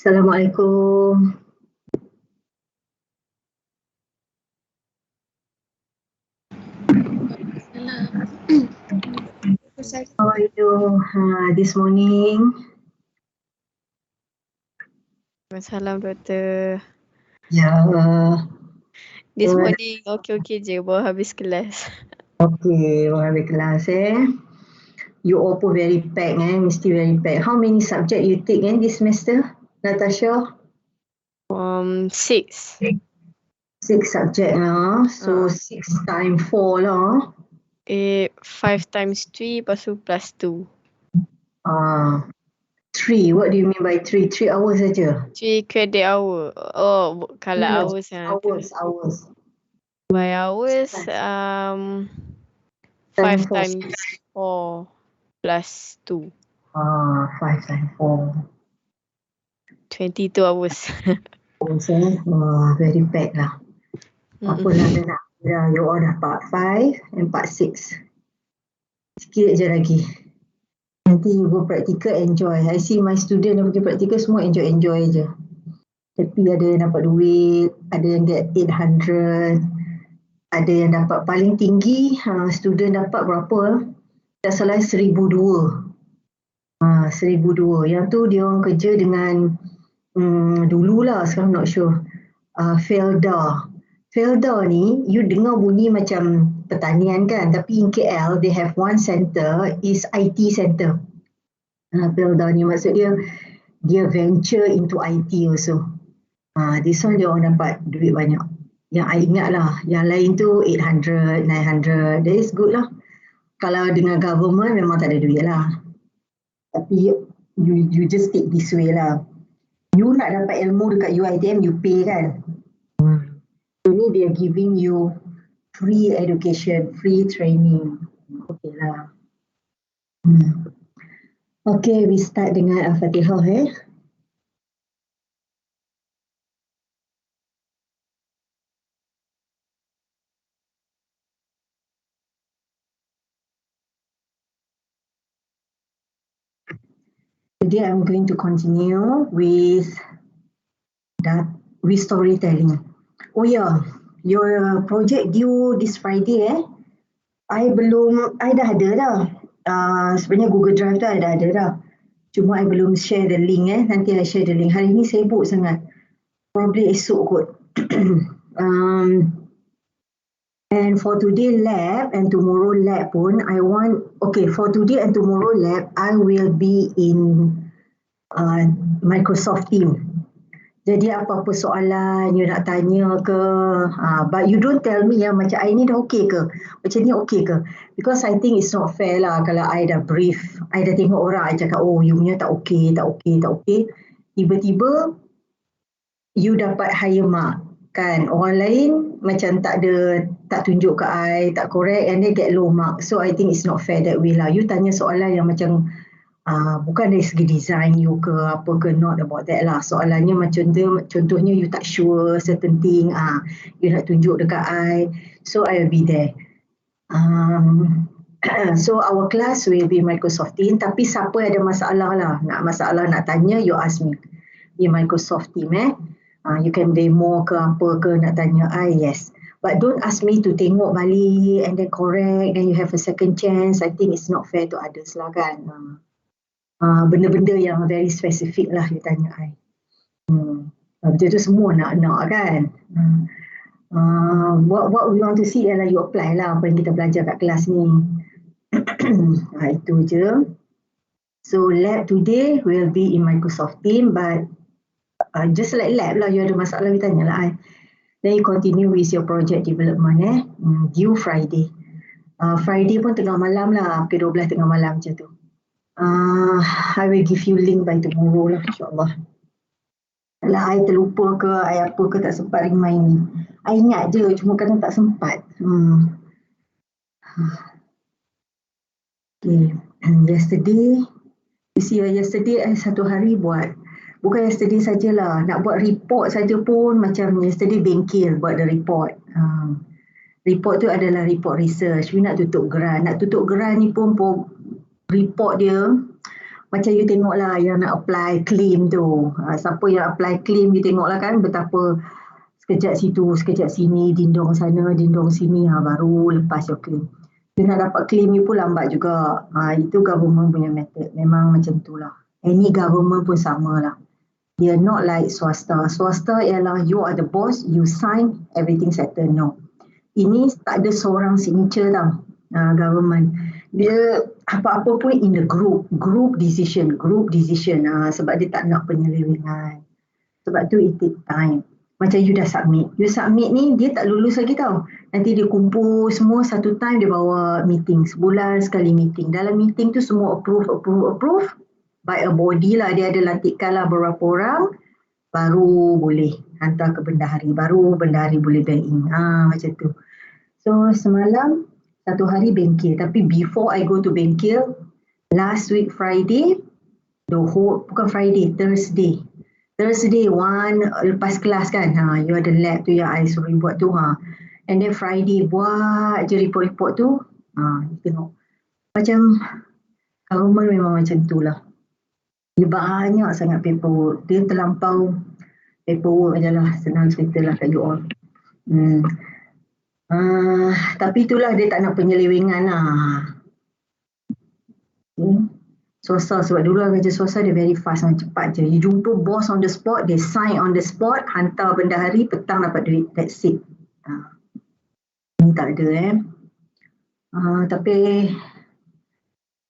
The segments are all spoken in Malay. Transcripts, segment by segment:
Assalamualaikum. How are you this morning? Salam Doktor. Ya. This morning okey je, baru habis kelas. Okay, baru habis kelas You all pun very packed mesti very packed. How many subject you take this semester, Natasha? 6. 6 subject lah. So 6 times 4 lah. 5 times 3 lepas tu plus 2. 3, what do you mean by 3? 3 hours saja? 3 credit hour. Oh, kalau hours Hours. by hours 5 times 4 plus 2. 5 times 4. 22 hours. Very packed lah. Apalah dah nak kira, you all dah part 5 and part 6. Sikit je lagi. Nanti you go practical, enjoy. I see my student yang pergi practical semua enjoy je. Happy, ada yang dapat duit, ada yang get 800, ada yang dapat paling tinggi, student dapat berapa? Tak salah 1,200. 1,200. Yang tu dia orang kerja dengan dululah, sekarang not sure. Felda ni, you dengar bunyi macam pertanian kan, tapi in KL, they have one center, is IT center. Felda ni maksud dia venture into IT also. This one dia orang dapat duit banyak. Yang I ingat lah, yang lain tu 800, 900, that is good lah. Kalau dengan government memang tak ada duit lah. Tapi you just take this way lah. You nak dapat ilmu dekat UiTM, you pay kan. Ini they are giving you free education, free training. Okay lah. Okay, we start dengan Al-Fatihah Today I'm going to continue with storytelling. Oh yeah, your project due this Friday I dah ada dah. Sebenarnya Google Drive tu I dah ada dah. Cuma I belum share the link nanti I share the link. Hari ni sibuk sangat. Probably esok kot. And for today lab and tomorrow lab pun for today and tomorrow lab I will be in Microsoft Teams. Jadi apa-apa soalan you nak tanya ke, but you don't tell me macam I ni dah okay ke, macam ni okay ke, because I think it's not fair lah kalau I dah brief, I dah tengok orang, I cakap you punya tak okay, tiba-tiba you dapat higher mark kan, orang lain macam tak tunjuk ke I, tak correct and they get low mark. So I think it's not fair that way lah. You tanya soalan yang macam bukan dari segi design you ke apa ke, not about that lah. Soalannya macam contohnya you tak sure certain thing, you nak tunjuk dekat I, so I will be there. So our class will be Microsoft Teams, tapi siapa ada masalah lah, nak tanya, you ask me di Microsoft Teams you can demo ke apa ke, nak tanya I, yes. But don't ask me to tengok balik and then correct, then you have a second chance. I think it's not fair to others lah kan. Benda-benda yang very specific lah you tanya I. Betul tu semua nak kan. What we want to see ialah you apply lah apa yang kita belajar kat kelas ni. Itu je. So lab today will be in Microsoft Teams, but just like lab lah, you ada masalah you tanya lah I. Then you continue with your project development due Friday. Friday pun tengah malam lah, pukul 12 tengah malam macam tu. I will give you link by tomorrow lah, insyaAllah. Kalau I terlupa ke, I apa ke tak sempat remind me. I ingat je, cuma kadang tak sempat. Okay, yesterday, you see yesterday I satu hari buat, bukan yesterday sajalah, nak buat report saja pun macam yesterday bengkel buat the report. Report tu adalah report research, we nak tutup grant. Nak tutup grant ni pun report dia Macam you tengoklah yang nak apply claim tu. Siapa yang apply claim, you tengoklah kan betapa sekejap situ, sekejap sini, dindong sana, dindong sini, baru lepas your claim. You nak dapat claim you pun lambat juga. Itu government punya method. Memang macam tu lah. Any government pun sama lah. They are not like swasta. Swasta ialah you are the boss, you sign, everything settle. No. Ini tak ada seorang signature tau. Government. Dia apa-apa pun in the group decision. Sebab dia tak nak penyelewengan. Sebab tu it take time. Macam you dah submit. You submit ni dia tak lulus lagi tau. Nanti dia kumpul semua satu time, dia bawa meeting. Sebulan sekali meeting. Dalam meeting tu semua approve by a body lah. Dia ada lantikan lah berapa orang. Baru boleh hantar ke bendahari. Baru bendahari boleh bank in. Macam tu. So semalam satu hari bengkel. Tapi before I go to bengkel, last week Friday, Thursday one lepas kelas kan. You ada lab tu yang I suruh buat tu. And then Friday buat je report tu. Tengok. Macam government memang macam tu lah. Dia banyak sangat paperwork. Dia terlampau paperwork je lah. Senang cerita lah kat you all. Tapi itulah dia tak nak penyelewengan lah. Swasta, sebab dulu kerja swasta dia very fast, cepat je. You jumpa bos on the spot, dia sign on the spot, hantar bendahari, petang dapat duit. That's it. Ni tak ada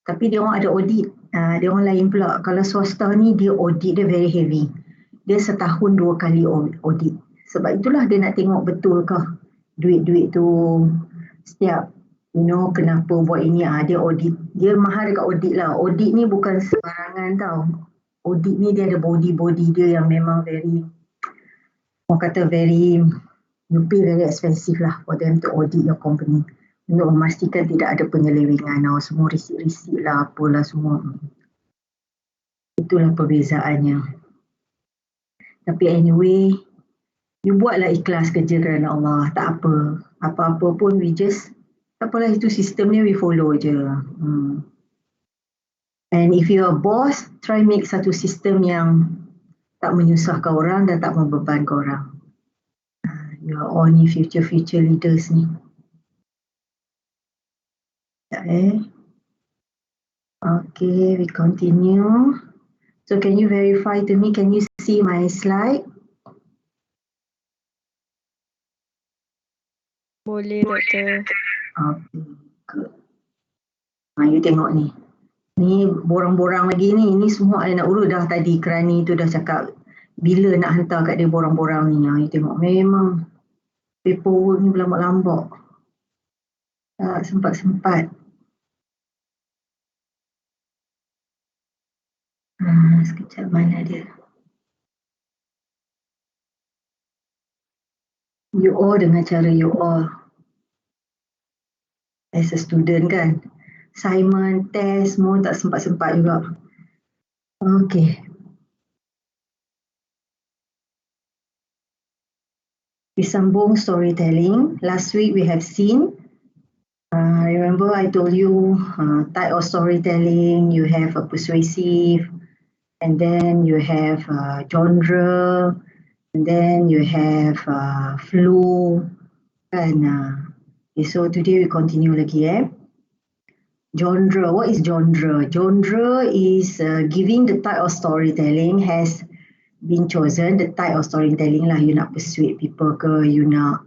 Tapi dia orang ada audit. Dia orang lain pula. Kalau swasta ni dia audit dia very heavy. Dia setahun 2 kali audit. Sebab itulah dia nak tengok betul ke duit-duit tu setiap kenapa buat ini. Dia audit. Dia mahal dekat audit lah. Audit ni bukan sembarangan tau. Audit ni dia ada body dia yang memang very, orang kata you pay very expensive lah for them to audit your company. Untuk memastikan tidak ada penyelewengan. Semua risik-risik lah, apalah semua. Itulah perbezaannya. Tapi anyway, you buatlah ikhlas kerja kerana Allah. Tak apa. Apa-apa pun we just, tak apalah, itu sistem ni we follow je. And if you are boss, try make satu sistem yang tak menyusahkan orang dan tak membebankan orang. You are all ni future leaders ni. Okay, we continue. So can you verify to me, can you see my slide? Boleh, Doktor. Okay, good. You tengok ni. Ni borang-borang lagi ni. Ini semua I nak urut dah tadi. Kerani tu dah cakap bila nak hantar kat dia borang-borang ni. You tengok memang paperwork ni berlambak-lambak. Tak sempat-sempat. Sekejap mana dia. You all dengan cara you all. As a student kan. Assignment, test, semua tak sempat-sempat juga. Okay. Disambung storytelling. Last week we have seen, remember I told you type of storytelling, you have a persuasive, and then you have genre, and then you have flow. Okay, so today we continue lagi. Genre, what is genre? Genre is giving the type of storytelling has been chosen, the type of storytelling lah. You nak persuade people ke, you nak,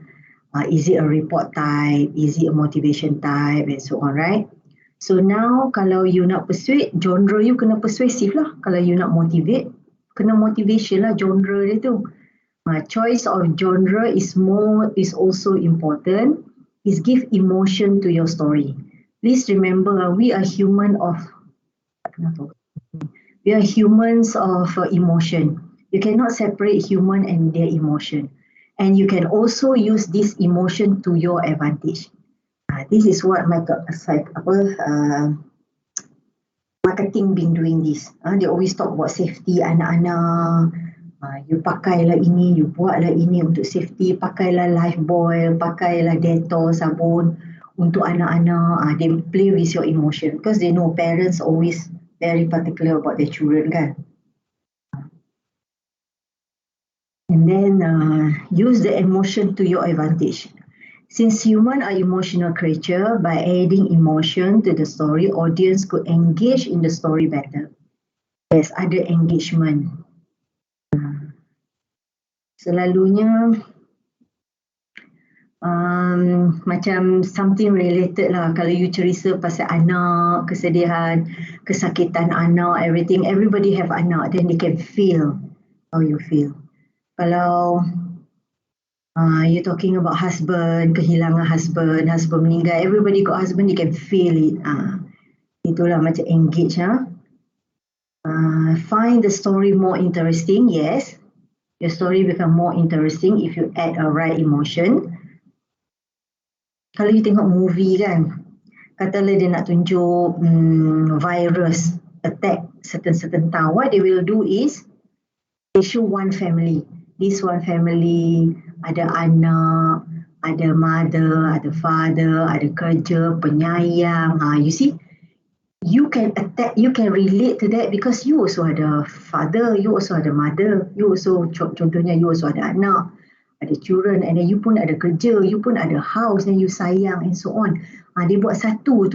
is it a report type, is it a motivation type, and so on, right? So now kalau you nak persuade, genre you kena persuasive lah. Kalau you nak motivate, kena motivation lah genre dia tu. Choice of genre is also important. Is give emotion to your story. Please remember, we are humans of emotion. You cannot separate human and their emotion. And you can also use this emotion to your advantage. This is what marketing been doing this. They always talk about safety anak-anak. You pakailah ini, you buatlah ini untuk safety. Pakailah Lifebuoy, pakailah Dettol, sabun untuk anak-anak. They play with your emotion because they know parents always very particular about their children kan. And then use the emotion to your advantage. Since humans are emotional creatures, by adding emotion to the story, audience could engage in the story better. There's other engagement. Selalunya macam something related lah. Kalau you cerita pasal anak, kesedihan, kesakitan anak, everything, everybody have anak, then they can feel how you feel. Kalau you talking about husband, kehilangan husband meninggal, everybody got husband, you can feel it. Itulah macam engage. Find the story more interesting, yes. Your story become more interesting if you add a right emotion. Kalau you tengok movie kan, katalah dia nak tunjuk virus attack certain town, what they will do is they show one family. This one family ada anak, ada mother, ada father, ada kerja, penyayang. You see, you can relate to that because you also ada father, you also ada mother, you also contohnya you also ada anak, ada children, and then you pun ada kerja, you pun ada house and you sayang and so on. Dia buat satu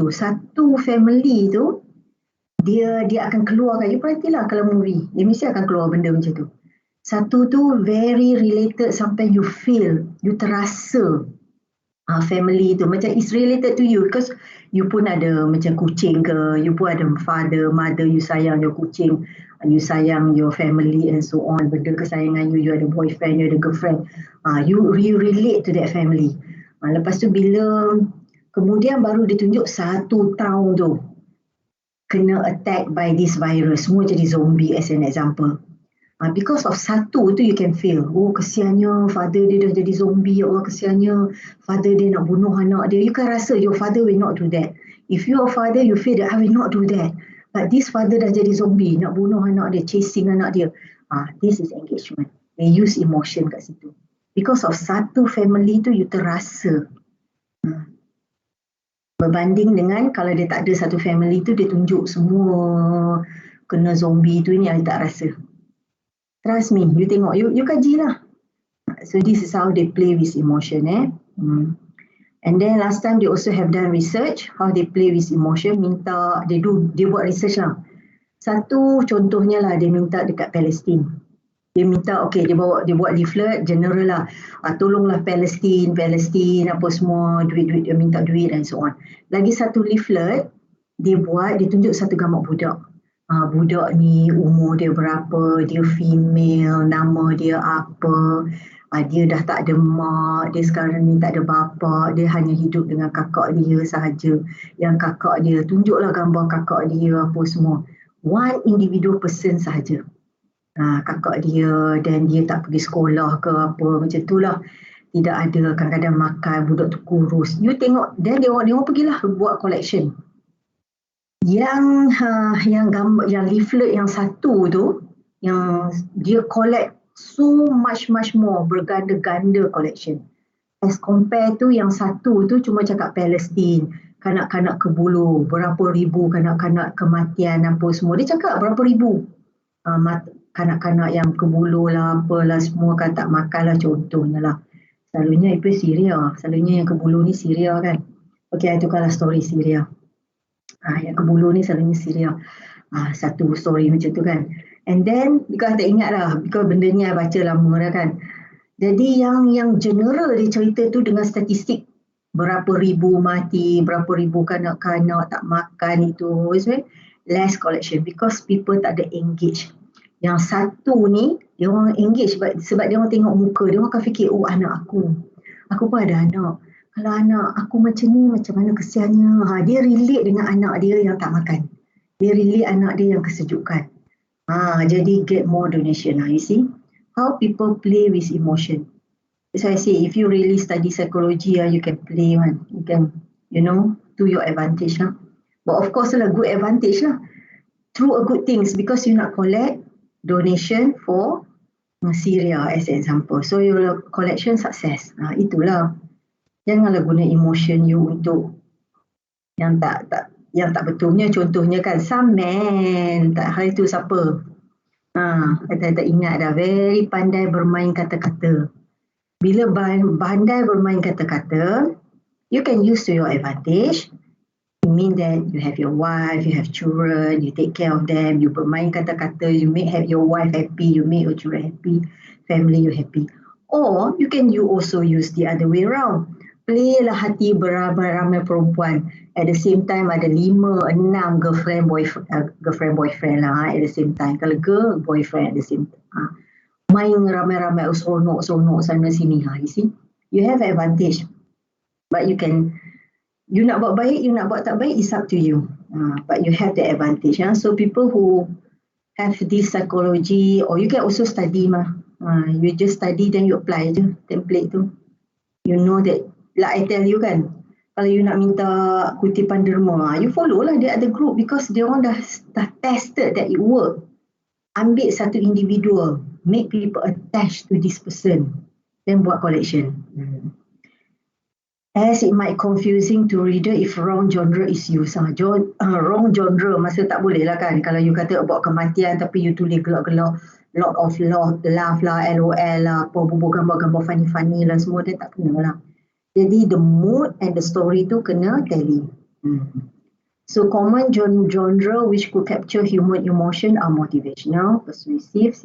family tu, dia akan keluarkan. You perhatilah kalau movie, dia mesti akan keluar benda macam tu. Satu tu very related sampai you feel, you terasa family tu macam is related to you because you pun ada macam kucing ke, you pun ada father, mother, you sayang your kucing, you sayang your family and so on. Benda kesayangan you ada boyfriend, you ada girlfriend, you relate to that family. Lepas tu bila kemudian baru ditunjuk satu tahun tu kena attack by this virus, semua jadi zombie as an example. Because of satu tu you can feel, kesiannya father dia dah jadi zombie, ya Allah kesiannya father dia nak bunuh anak dia. You kan rasa your father will not do that. If you are father, you feel that I will not do that. But this father dah jadi zombie, nak bunuh anak dia, chasing anak dia. This is engagement. They use emotion kat situ. Because of satu family tu you terasa. Berbanding dengan kalau dia tak ada satu family tu, dia tunjuk semua kena zombie tu, ni yang tak rasa. Trust me, you tengok, you kajilah. So this is how they play with emotion. And then last time they also have done research how they play with emotion. Dia buat research lah. Satu contohnya lah, dia minta dekat Palestin. Dia minta, dia buat leaflet general lah. Tolonglah Palestin apa semua, duit, dia minta duit and so on. Lagi satu leaflet, dia tunjuk satu gambar budak. Budak ni umur dia berapa, dia female, nama dia apa, dia dah tak ada mak, dia sekarang ni tak ada bapa, dia hanya hidup dengan kakak dia sahaja. Yang kakak dia, tunjuklah gambar kakak dia apa semua. One individual person sahaja. Kakak dia, dan dia tak pergi sekolah ke apa, macam tu lah. Tidak ada, kadang-kadang makan, budak tu kurus. You tengok, dan dia orang pergilah buat collection. Yang leaflet yang satu tu, yang dia collect so much more, berganda-ganda collection. As compare tu yang satu tu cuma cakap Palestin, kanak-kanak kebulu, berapa ribu kanak-kanak kematian apa semua. Dia cakap berapa ribu kanak-kanak yang kebulu lah, apalah semua kan tak makan lah, contohnya lah. Selalunya itu Syria, selalunya yang kebulu ni Syria kan. Itu kalau story Syria. Yang kebulu ni selalunya Syria. Satu story macam tu kan. And then, because tak ingat lah, because benda ni I baca lama dah kan. Jadi yang general dia cerita tu dengan statistik. Berapa ribu mati, berapa ribu kanak-kanak tak makan itu. Less collection because people tak ada engage. Yang satu ni, dia orang engage sebab dia orang tengok muka, dia orang akan fikir, anak aku pun ada anak. Kalau anak aku macam ni, macam mana kesiannya. Dia relate dengan anak dia yang tak makan. Dia relate anak dia yang kesejukan. Jadi get more donation. You see how people play with emotion. As I say, if you really study psychology, you can play one. You can, to your advantage lah. But of course lah, good advantage lah. Through a good things because you nak collect donation for Syria as an example. So your collection success. Itulah. Janganlah guna emotion you untuk yang tak yang tak betulnya, contohnya kan, some man, tak hari tu siapa? Tak ingat dah, very pandai bermain kata-kata. Bila pandai bermain kata-kata, you can use to your advantage. It mean that you have your wife, you have children, you take care of them, you bermain kata-kata, you make have your wife happy, you make your children happy, family you happy. Or you also use the other way around. Play lah hati beramai-ramai perempuan. At the same time ada 5-6 girlfriend boyfriend lah at the same time. Kalau girl boyfriend at the same time. Main ramai-ramai seronok sana sini. You see, you have advantage, but you nak buat baik, you nak buat tak baik, it's up to you. But you have the advantage. So people who have this psychology, or you can also study mah. You just study then you apply je template tu. You know that, like I tell you kan, kalau you nak minta kutipan derma, you follow lah the other group because they orang dah tested that it work. Ambil satu individual, make people attached to this person, then buat collection. As it might confusing to reader if wrong genre is used. Wrong genre, masa tak boleh lah kan. Kalau you kata about kematian tapi you tulis gelak-gelak, lot of laugh lah, LOL lah, apa bubur gambar-gambar funny-funny lah semua, dia tak kena lah. Jadi the mood and the story tu kena tally. So common genre which could capture human emotion are motivational, persuasive,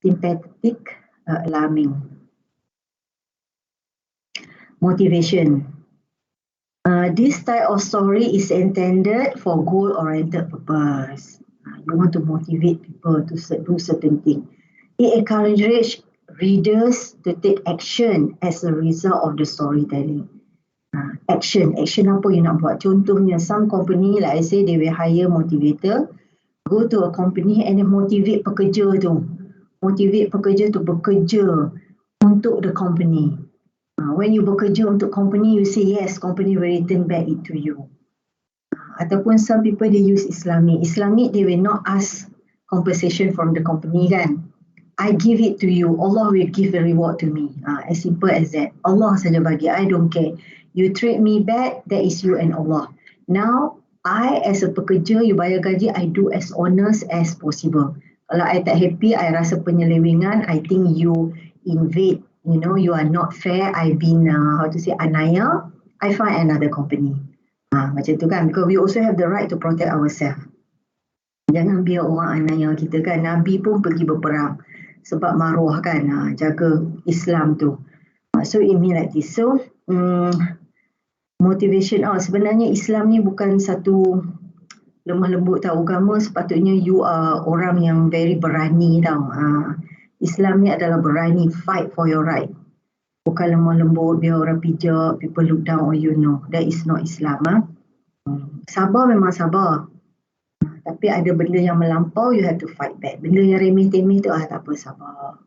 sympathetic, alarming. Motivation. This type of story is intended for goal-oriented purpose. You want to motivate people to do certain things. It encourages readers to take action as a result of the storytelling. Action apa you nak buat? Contohnya, some company, like I say, they will hire motivator, go to a company and then motivate pekerja tu. Motivate pekerja to bekerja untuk the company. When you bekerja untuk company, you say yes, company will return back it to you. Ataupun some people they use Islamic, they will not ask compensation from the company kan. I give it to you, Allah will give the reward to me. As simple as that. Allah saja bagi, I don't care. You treat me bad, that is you and Allah. Now, I as a pekerja, you bayar gaji, I do as honest as possible. Kalau I tak happy, I rasa penyelewengan, I think you invade, you are not fair, I've been, anaya, I find another company. Macam tu kan, because we also have the right to protect ourselves. Jangan biar orang anaya kita kan. Nabi pun pergi berperang sebab maruah kan, jaga Islam tu. So it mean like this. So motivation, sebenarnya Islam ni bukan satu lemah lembut tau. Agama sepatutnya you are orang yang very berani tau. Islam ni adalah berani, fight for your right. Bukan lemah lembut, biar orang pijak, people look down on you, no. That is not Islam. Sabar memang sabar. Tapi ada benda yang melampau, you have to fight back. Benda yang remeh-temeh tu, tak apa, sabar.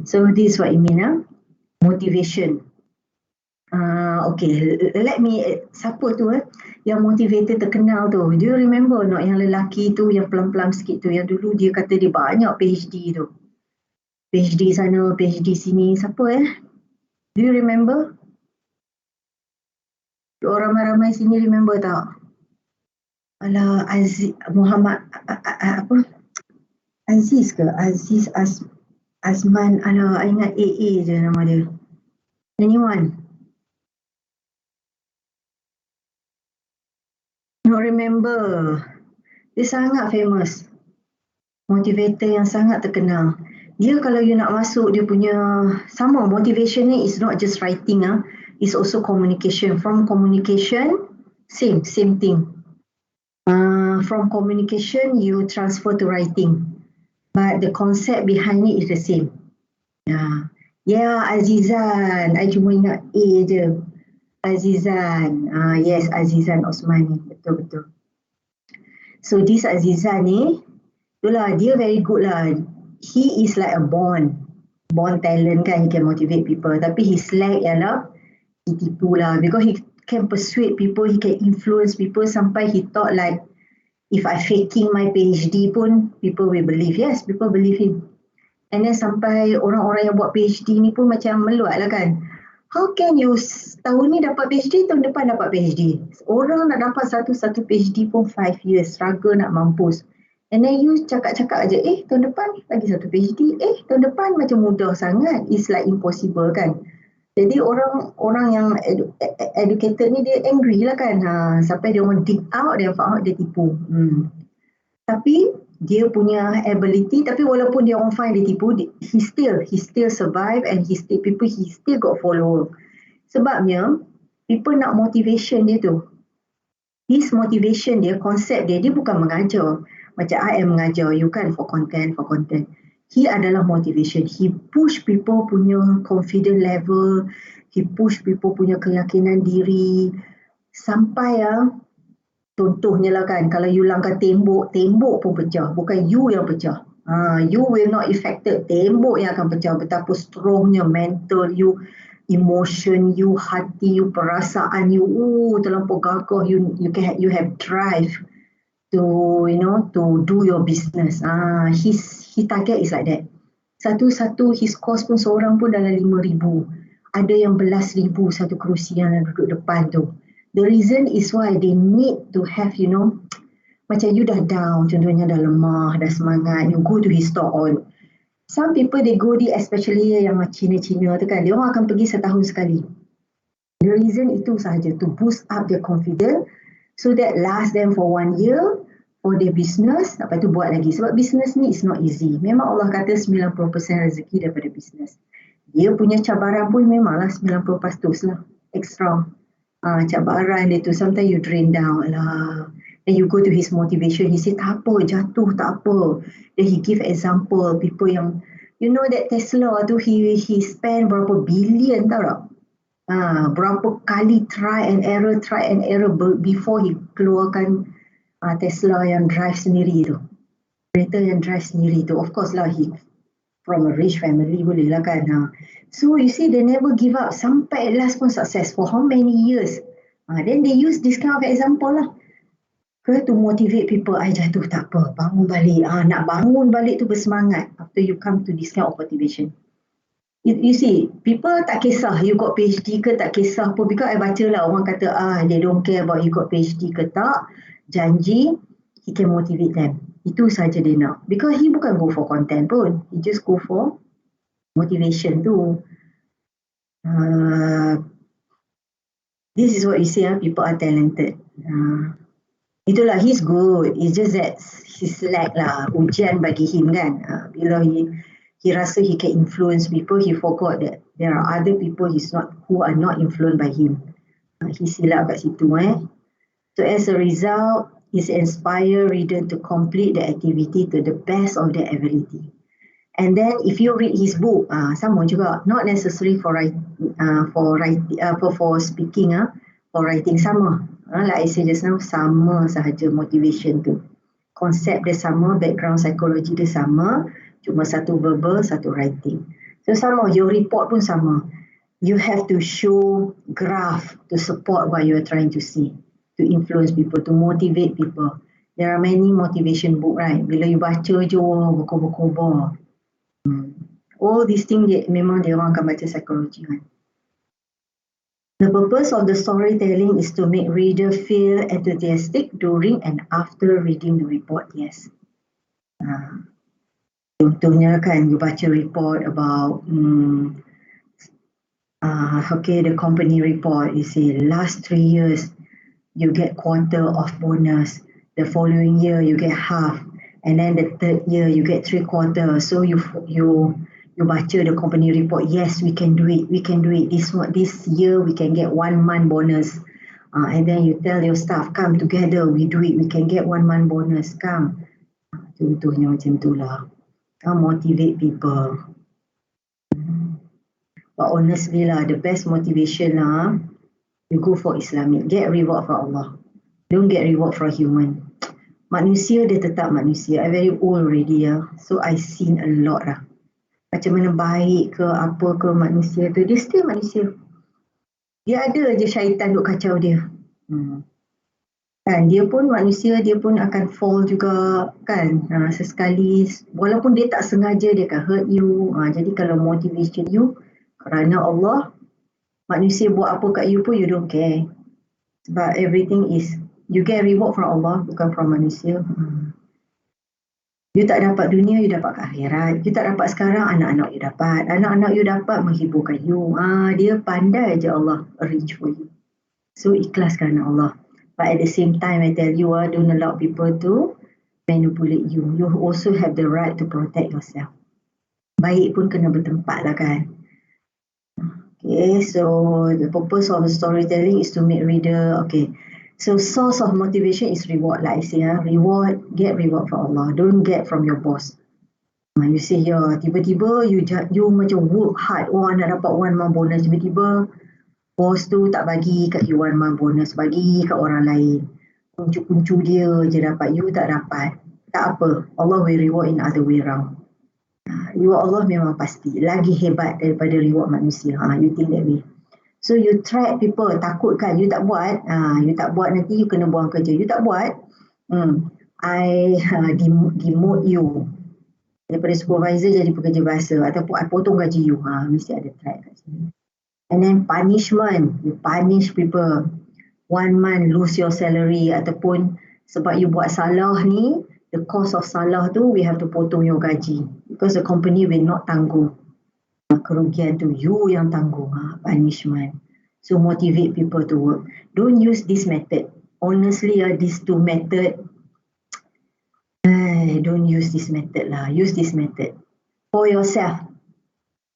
So this is what it mean, motivation. Okay, let me, siapa tu yang motivator terkenal tu? Do you remember not yang lelaki tu, yang pelan-pelan sikit tu, yang dulu dia kata dia banyak PhD tu. PhD sana, PhD sini, siapa Do you remember? Orang ramai sini remember tak? Alah, Aziz, Muhammad, apa? Aziz ke? Aziz Azman, alah, I ingat AA je nama dia. Anyone? Not remember. Dia sangat famous. Motivator yang sangat terkenal. Dia kalau you nak masuk, dia punya sama, motivation ni is not just writing, it's also communication. From communication, same thing. From communication, you transfer to writing. But the concept behind it is the same. Azizan. I cuma ingat A je. Azizan. Yes, Azizan Osmani. Betul. So this Azizan ni, itulah, dia very good lah. He is like a born talent kan, he can motivate people. Tapi his lack ialah, he tipu lah. Because he can persuade people, he can influence people sampai he thought like, if I faking my PhD pun, people will believe. Yes, people believe him. And then sampai orang-orang yang buat PhD ni pun macam meluat lah kan. How can you tahun ni dapat PhD, tahun depan dapat PhD? Orang nak dapat satu PhD pun 5 years, struggle nak mampus. And then you cakap-cakap aja, tahun depan lagi satu PhD, tahun depan macam mudah sangat. It's like impossible kan. Jadi orang yang educated ni dia angry lah kan. Sampai dia orang dig out, dia faham dia tipu. Tapi dia punya ability, tapi walaupun dia orang find dia tipu, he still survive and he still got follower. Sebabnya people nak motivation dia tu. His motivation dia, konsep dia bukan mengajar. Macam I am mengajar, you kan for content. He adalah motivation. He push people punya confident level. He push people punya keyakinan diri. Sampai contohnya lah kan, kalau you langgar tembok pun pecah. Bukan you yang pecah. You will not affected. Tembok yang akan pecah. Betapa strongnya mental you, emotion you, hati you, perasaan you. Terlampau gagah. You have drive to do your business. His target is like that. Satu his cost pun seorang pun dalam 5,000. Ada yang belas ribu satu kerusi yang duduk depan tu. The reason is why they need to have, macam you dah down, contohnya dah lemah, dah semangat, you go to his stall. Some people they go there, especially yang Cina-Cina tu kan, dia orang akan pergi setahun sekali. The reason itu sahaja, to boost up their confidence, so that last them for 1 year, for their business, lepas tu buat lagi. Sebab business ni is not easy. Memang Allah kata 90% rezeki daripada business. Dia punya cabaran pun memanglah 90% lah, extra. Cabaran dia tu, sometimes you drain down lah. Then you go to his motivation, he say tak apa, jatuh tak apa. Then he give example, people yang, that Tesla tu, he spend berapa billion tau tak? Berapa kali try and error before he keluarkan Tesla yang drive sendiri tu. Kereta yang drive sendiri tu. Of course lah, he from a rich family boleh lah kan. So you see, they never give up. Sampai at last pun sukses. For how many years? Then they use this kind of example lah. To motivate people, jatuh tak apa, bangun balik. Nak bangun balik tu bersemangat after you come to this kind of motivation. You see, people tak kisah you got PhD ke tak kisah pun. Because I baca lah, orang kata, they don't care about you got PhD ke tak. Janji, he can motivate them. Itu saja dia nak. Because he bukan go for content pun. He just go for motivation tu. This is what you say, people are talented. Itulah, he's good. It's just that he's slack lah. Ujian bagi him kan. Bila he rasa he can influence people, he forgot that there are other people who are not influenced by him. He silap kat situ. So as a result, he's inspire reader to complete the activity to the best of their ability. And then if you read his book, sama juga, not necessary for speaking, for writing sama. Like I said just now, sama sahaja motivation tu. Konsep dia sama, background psikologi dia sama, cuma satu verbal, satu writing. So sama, your report pun sama. You have to show graph to support what you are trying to see, to influence people, to motivate people. There are many motivation book, right? Bila you baca je, berkobar-kobar. All these things, memang dia orang akan baca psikologi kan. The purpose of the storytelling is to make reader feel enthusiastic during and after reading the report. Yes. Contohnya kan, you baca report about the company report. You see, last 3 years you get quarter of bonus. The following year you get half, and then the third year you get 3/4. So you baca the company report. Yes, we can do it. This year we can get 1 month bonus. And then you tell your staff, come together, we do it. We can get 1 month bonus. Come. Contohnya macam itulah. Motivate people. But honestly lah, the best motivation lah, you go for Islamic. Get reward from Allah. Don't get reward from human. Manusia dia tetap manusia. I very old already so I seen a lot lah. Macam mana baik ke apa ke manusia tu, dia still manusia. Dia ada je syaitan duk kacau dia. Kan, dia pun manusia, dia pun akan fall juga kan. Sesekali, walaupun dia tak sengaja, dia akan hurt you. Jadi kalau motivation you kerana Allah, Manusia buat apa kat you pun you don't care. Sebab everything is, you get reward from Allah, bukan from manusia. You tak dapat dunia, you dapat akhirat. You tak dapat sekarang, anak-anak you dapat. Anak-anak you dapat menghiburkan you. Dia pandai je Allah arrange for you. So ikhlas kerana Allah. But at the same time, I tell you, don't allow people to manipulate you. You also have the right to protect yourself. Baik pun kena bertempat lah kan. Okay, so the purpose of the storytelling is to make reader, okay. So source of motivation is reward, like I say, reward, get reward from Allah. Don't get from your boss. You say here, tiba-tiba you macam work hard, nak dapat 1 month bonus, tiba-tiba bos tu tak bagi kat you 1 month bonus, bagi kat orang lain. Kuncu-kuncu dia je dapat, you tak dapat. Tak apa, Allah will reward in other way round. Reward Allah memang pasti, lagi hebat daripada reward manusia. You think that way. So you track people, takut kan, you tak buat, nanti you kena buang kerja. You tak buat, I demote you daripada supervisor jadi pekerja bahasa, ataupun I potong gaji you. Mesti ada track kat sini. And then punishment, you punish people. 1 month lose your salary, ataupun sebab you buat salah ni, the cost of salah tu we have to potong your gaji because the company will not tanggung. Kerugian tu you yang tanggung. Punishment. So motivate people to work. Don't use this method. Honestly, these two method, don't use this method lah. Use this method for yourself.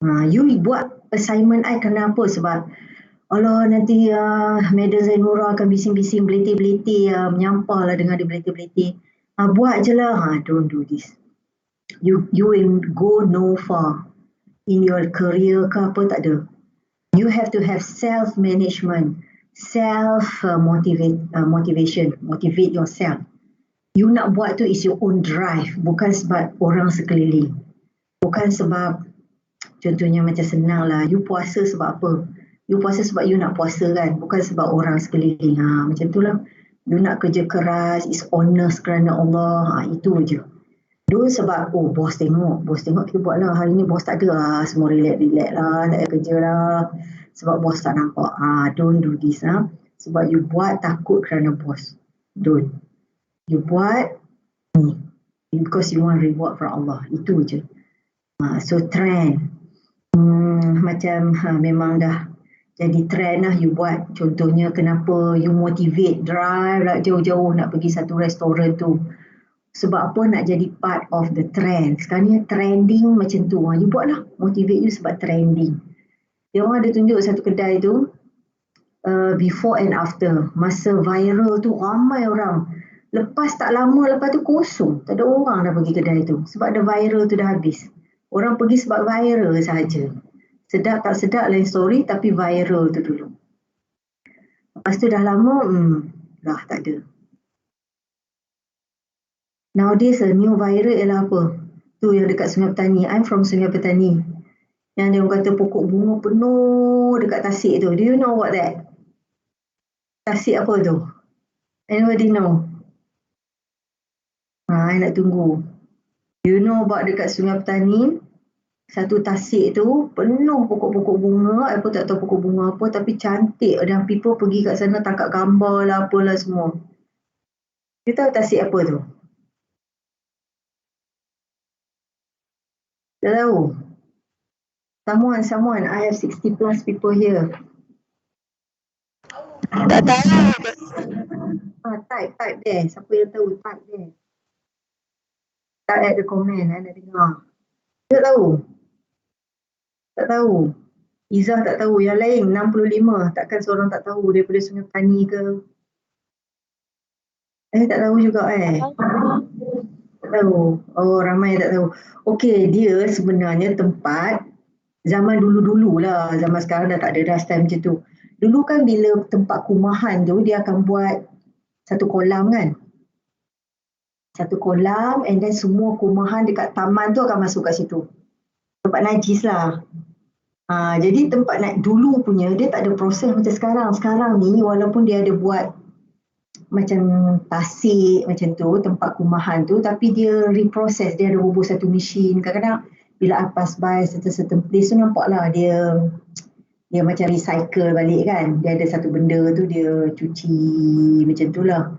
You buat assignment I kenapa? Sebab Allah nanti Madam Zainura akan bising-bising beliti-beliti, menyampah lah dengan dia beliti-beliti. Buat je lah. Don't do this. You will go no far in your career ke apa, tak ada. You have to have self-management, motivation, motivate yourself. You nak buat tu is your own drive, bukan sebab orang sekeliling. Bukan sebab, contohnya macam senang lah, you puasa sebab apa? You puasa sebab you nak puasa kan, bukan sebab orang sekeliling. Macam tu lah. You nak kerja keras, is honest kerana Allah, itu je. Don't sebab, bos tengok kita buat lah, hari ni bos tak ada, semua relax lah, tak ada kerja lah, sebab bos tak nampak. Don't do this. Sebab you buat takut kerana bos. Don't. You buat because you want reward from Allah. Itu je. So trend. Macam memang dah jadi trend lah you buat. Contohnya kenapa you motivate, drive lah jauh-jauh nak pergi satu restoran tu. Sebab apa? Nak jadi part of the trend. Sekarang ni trending macam tu. You buat lah. Motivate you sebab trending. Dia orang ada tunjuk satu kedai tu, before and after. Masa viral tu ramai orang. Lepas tak lama lepas tu kosong. Tak ada orang dah pergi kedai tu. Sebab dah viral tu dah habis. Orang pergi sebab viral sahaja. Sedap tak sedap lain story, tapi viral tu dulu. Lepas tu dah lama, dah tak ada. Nowadays, new viral ialah apa? Tu yang dekat Sungai Petani. I'm from Sungai Petani. Yang dia orang kata pokok bunga penuh dekat tasik tu. Do you know what that? Tasik apa tu? Anybody know? I nak tunggu. You know about dekat Sungai Petani? Satu tasik tu penuh pokok-pokok bunga. I pun tak tahu pokok bunga apa, tapi cantik. Dan people pergi kat sana tangkap gambar lah apalah semua. You tahu tasik apa tu? Tak tahu. Someone. I have 60 plus people here. Tak tahu. Type there. Siapa yang tahu, type there. Type at the comment. I nak dengar. Tak tahu. Tak tahu. Izzah tak tahu. Yang lain 65. Takkan seorang tak tahu daripada Sungai Petani ke? Tak tahu juga Tak tahu. Ramai tak tahu. Okey, dia sebenarnya tempat zaman dulu-dulu lah. Zaman sekarang dah tak ada dah time macam tu. Dulu kan bila tempat kumahan tu, dia akan buat satu kolam kan. Satu kolam and then semua kumahan dekat taman tu akan masuk kat situ. Tempat najis lah. Jadi tempat dulu punya dia tak ada proses macam sekarang. Sekarang ni walaupun dia ada buat macam tasik macam tu, tempat kumahan tu, tapi dia reproses, dia ada hubung satu mesin. Kadang-kadang bila I pass by certain place tu nampaklah dia dia macam recycle balik kan. Dia ada satu benda tu dia cuci macam tu lah.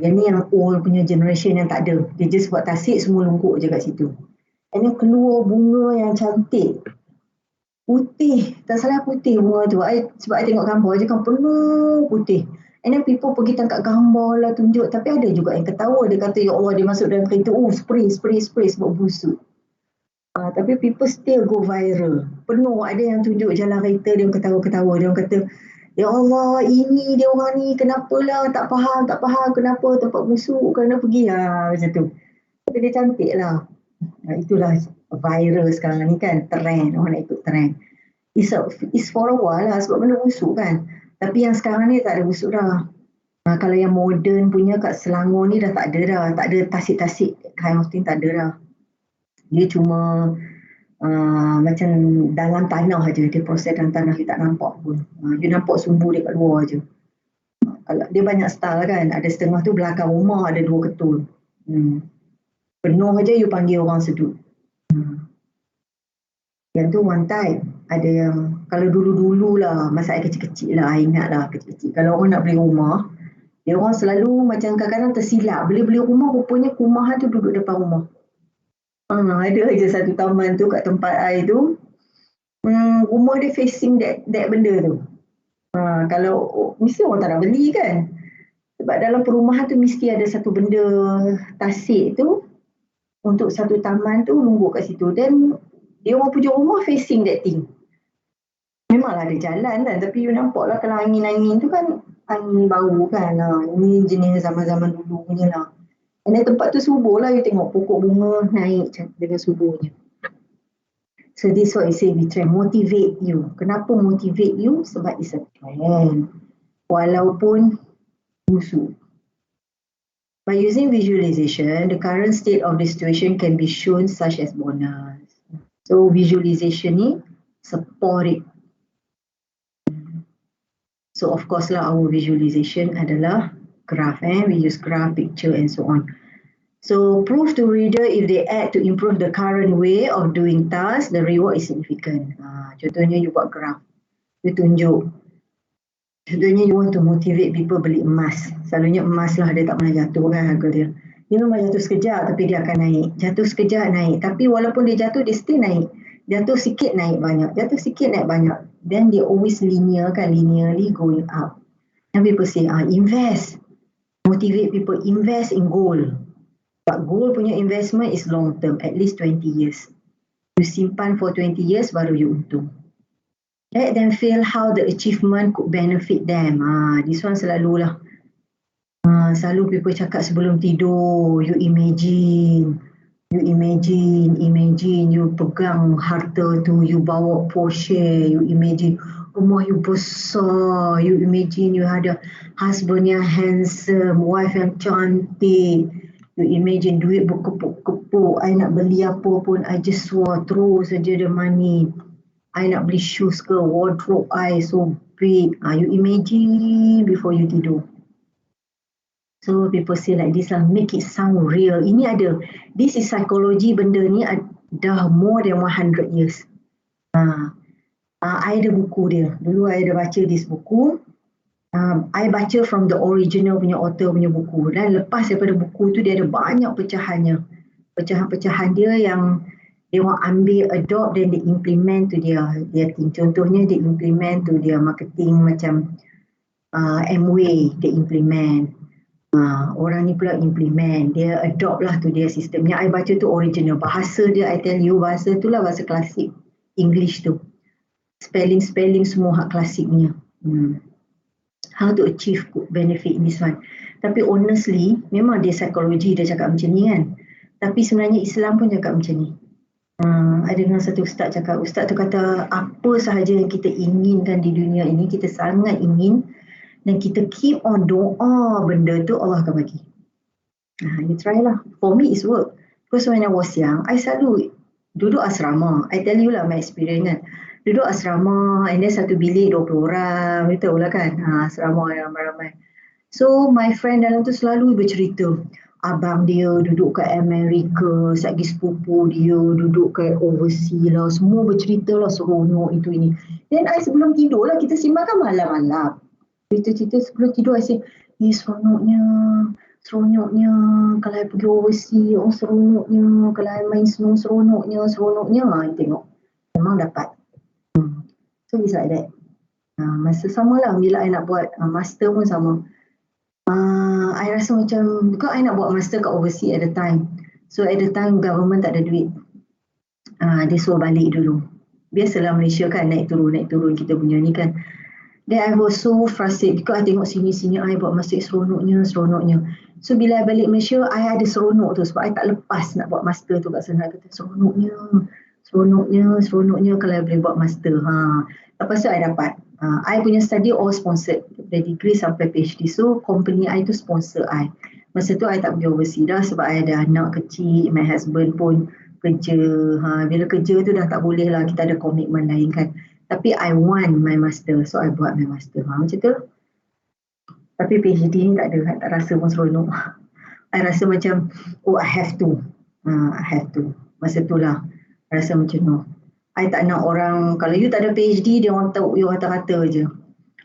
Yang ni yang old punya generation yang tak ada. Dia just buat tasik semua longkok je kat situ. And then keluar bunga yang cantik. Putih, tak salah putih bunga tu. Sebab I tengok gambar je kan penuh putih. And then people pergi tangkap gambar lah, tunjuk. Tapi ada juga yang ketawa. Dia kata, ya Allah, dia masuk dalam kereta. Spray sebab busuk. Tapi people still go viral. Penuh, ada yang tunjuk jalan kereta, dia ketawa-ketawa. Dia kata, ya Allah, ini dia orang ni, kenapalah, tak faham, kenapa tempat busuk, kena pergi. Macam tu. Tapi dia cantik lah. Itulah viral sekarang ni kan, trend, orang nak ikut trend. It's for a while lah sebab benda busuk kan. Tapi yang sekarang ni tak ada busuk dah. Kalau yang moden punya kat Selangor ni dah tak ada dah. Tak ada tasik-tasik kind of thing, tak ada dah. Dia cuma macam dalam tanah aja. Dia proses dalam tanah, dia tak nampak pun. You nampak sumbu dia kat luar je. Dia banyak style kan. Ada setengah tu belakang rumah ada 2 ketul. Penuh aja you panggil orang sedut. Yang tu one type. Ada yang, kalau dulu-dulu lah, masa saya kecil-kecil lah, I ingat lah kecil-kecil. Kalau orang nak beli rumah, dia orang selalu macam kadang-kadang tersilap. Beli rumah, rupanya kumahan tu duduk depan rumah. Ada je satu taman tu kat tempat I tu. Rumah dia facing that benda tu. Kalau, mesti orang tak nak beli kan. Sebab dalam perumahan tu mesti ada satu benda tasik tu. Untuk satu taman tu, nunggu kat situ. Dan dia orang punya rumah facing that thing. Memanglah ada jalan kan, tapi you nampak lah kalau angin-angin tu kan, angin bau kan. Ini jenis zaman-zaman dulu punya lah. Dan tempat tu subuh lah, you tengok pokok bunga naik dengan subuhnya. So this what I say, we try motivate you. Kenapa motivate you? Sebab it's a trend. Walaupun busuk. By using visualization, the current state of the situation can be shown such as bonus. So visualization ni support it. So of course lah our visualization adalah graph. We use graph, picture and so on. So prove to reader if they add to improve the current way of doing tasks, the reward is significant. Contohnya you buat graph. You tunjuk. Contohnya you want to motivate people beli emas. Selalunya emas lah, dia tak pernah jatuh kan harga dia. Dia memang jatuh sekejap tapi dia akan naik. Jatuh sekejap naik. Tapi walaupun dia jatuh, dia still naik. Jatuh sikit naik banyak. Jatuh sikit naik banyak. Then they always linearly going up. And people say, invest. Motivate people, invest in gold. But gold punya investment is long term, at least 20 years. You simpan for 20 years, baru you untung. Let them feel how the achievement could benefit them. This one selalu lah. Selalu people cakap sebelum tidur, you imagine you pegang harta tu, you bawa Porsche, you imagine rumah you besar, you imagine you ada husband yang handsome, wife yang cantik, you imagine duit berkepuk-kepuk, I nak beli apa pun, I just terus saja the money, I nak beli shoes ke, wardrobe I so big, you imagine before you tidur. So people say like this lah, make it sound real. Ini ada, this is psychology, benda ni dah more than 100 years. I ada buku dia. Dulu I ada baca this buku. I baca from the original punya author punya buku. Dan lepas daripada buku tu dia ada banyak pecahannya. Pecahan-pecahan dia yang dia orang ambil, adopt dan dia implement tu dia thing. Contohnya dia implement tu dia marketing macam Amway, dia implement. Orang ni pula implement, dia adopt lah tu dia sistem. Yang I baca tu original. Bahasa dia, I tell you, bahasa tu lah bahasa klasik. English tu. Spelling semua hak klasiknya. How to achieve good benefit in this one. Tapi honestly, memang dia psikologi dia cakap macam ni kan. Tapi sebenarnya Islam pun cakap macam ni. Ada dengan satu ustaz cakap, ustaz tu kata apa sahaja yang kita inginkan di dunia ini, kita sangat ingin, dan kita keep on doa benda tu, Allah akan bagi. You try lah. For me it's work. Because when I was young, I selalu duduk asrama. I tell you lah my experience kan. Duduk asrama and then satu bilik 20 orang. You tahu lah kan. Asrama yang ramai-ramai. So my friend dalam tu selalu bercerita. abang dia duduk kat Amerika, lagi sepupu dia duduk kat overseas lah, semua bercerita lah seronok itu ini. Then I sebelum tidur lah, kita simbangkan malam-malam. Cerita-cerita sebelum tidur, I say, seronoknya kalau I pergi overseas, seronoknya kalau I main snow, seronoknya, I tengok memang dapat. So it's like that. Masa sama lah bila I nak buat master pun sama. I rasa macam, because I nak buat master kat overseas at the time. So at the time government tak ada duit. Dia suruh balik dulu. Biasalah Malaysia kan, naik turun kita punya ni kan. Then I was so frustrated because I tengok sini I buat master seronoknya. So bila I balik Malaysia, I ada seronok tu sebab I tak lepas nak buat master tu kat sana. I kata seronoknya kalau I boleh buat master. Lepas tu I dapat. I punya study all sponsored dari degree sampai PhD. So company I tu sponsor I. Masa tu I tak pergi overseas dah sebab I ada anak kecil. My husband pun kerja. Bila kerja tu dah tak boleh lah. Kita ada komitmen lain kan. Tapi I want my master. So I buat my master. Macam tu. Tapi PhD ni tak ada. I tak rasa pun seronok. I rasa macam, I have to. I have to. Masa tu lah. I rasa macam no. I tak nak orang, kalau you tak ada PhD, dia orang tahu you kata-kata je.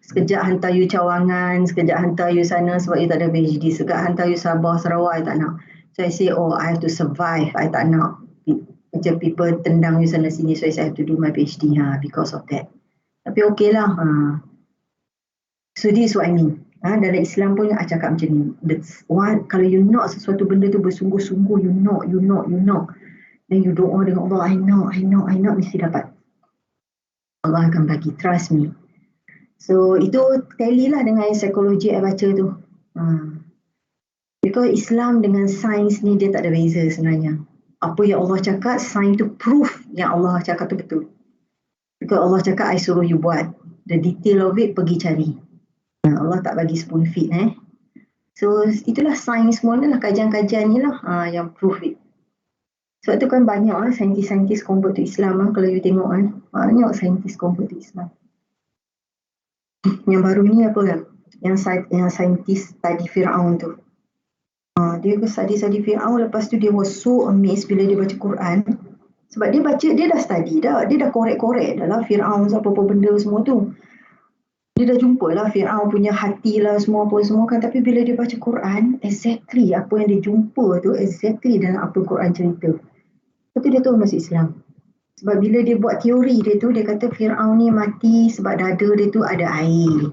Sekejap hantar you Cawangan, sekejap hantar you sana sebab you tak ada PhD. Sekejap hantar you Sabah, Sarawak, I tak nak. So I say, I have to survive. I tak nak macam people tendang you sana sini. So I say I have to do my PhD because of that. Tapi okay lah. So this is what I mean. Dalam Islam pun I cakap macam ni. Kalau you nak sesuatu benda tu bersungguh-sungguh, you nak. Then you doa dengan Allah, I know, mesti dapat. Allah akan bagi, trust me. So itu tally lah dengan psikologi I baca tu. Because Islam dengan sains ni dia tak ada beza sebenarnya. Apa yang Allah cakap, sains tu proof yang Allah cakap tu betul. Because Allah cakap, I suruh you buat. The detail of it, pergi cari. Allah tak bagi spoon feed. So itulah sains semua ni lah, kajian-kajian ni lah yang proof it. Sebab tu kan banyak saintis-saintis convert to Islam kalau you tengok banyak saintis convert to Islam. Yang baru ni apa kan? Yang saintis study Fir'aun tu. Dia study Fir'aun, lepas tu dia was so amazed bila dia baca Quran. Sebab dia dah study dah, dia dah korek-korek dah lah Fir'aun apa-apa benda semua tu. Dia dah jumpa lah Fir'aun punya hati lah semua kan. Tapi bila dia baca Quran, exactly apa yang dia jumpa tu, exactly dalam apa Quran cerita. Lepas tu dia tahu masuk Islam. Sebab bila dia buat teori dia tu, dia kata Fir'aun ni mati sebab dada dia tu ada air.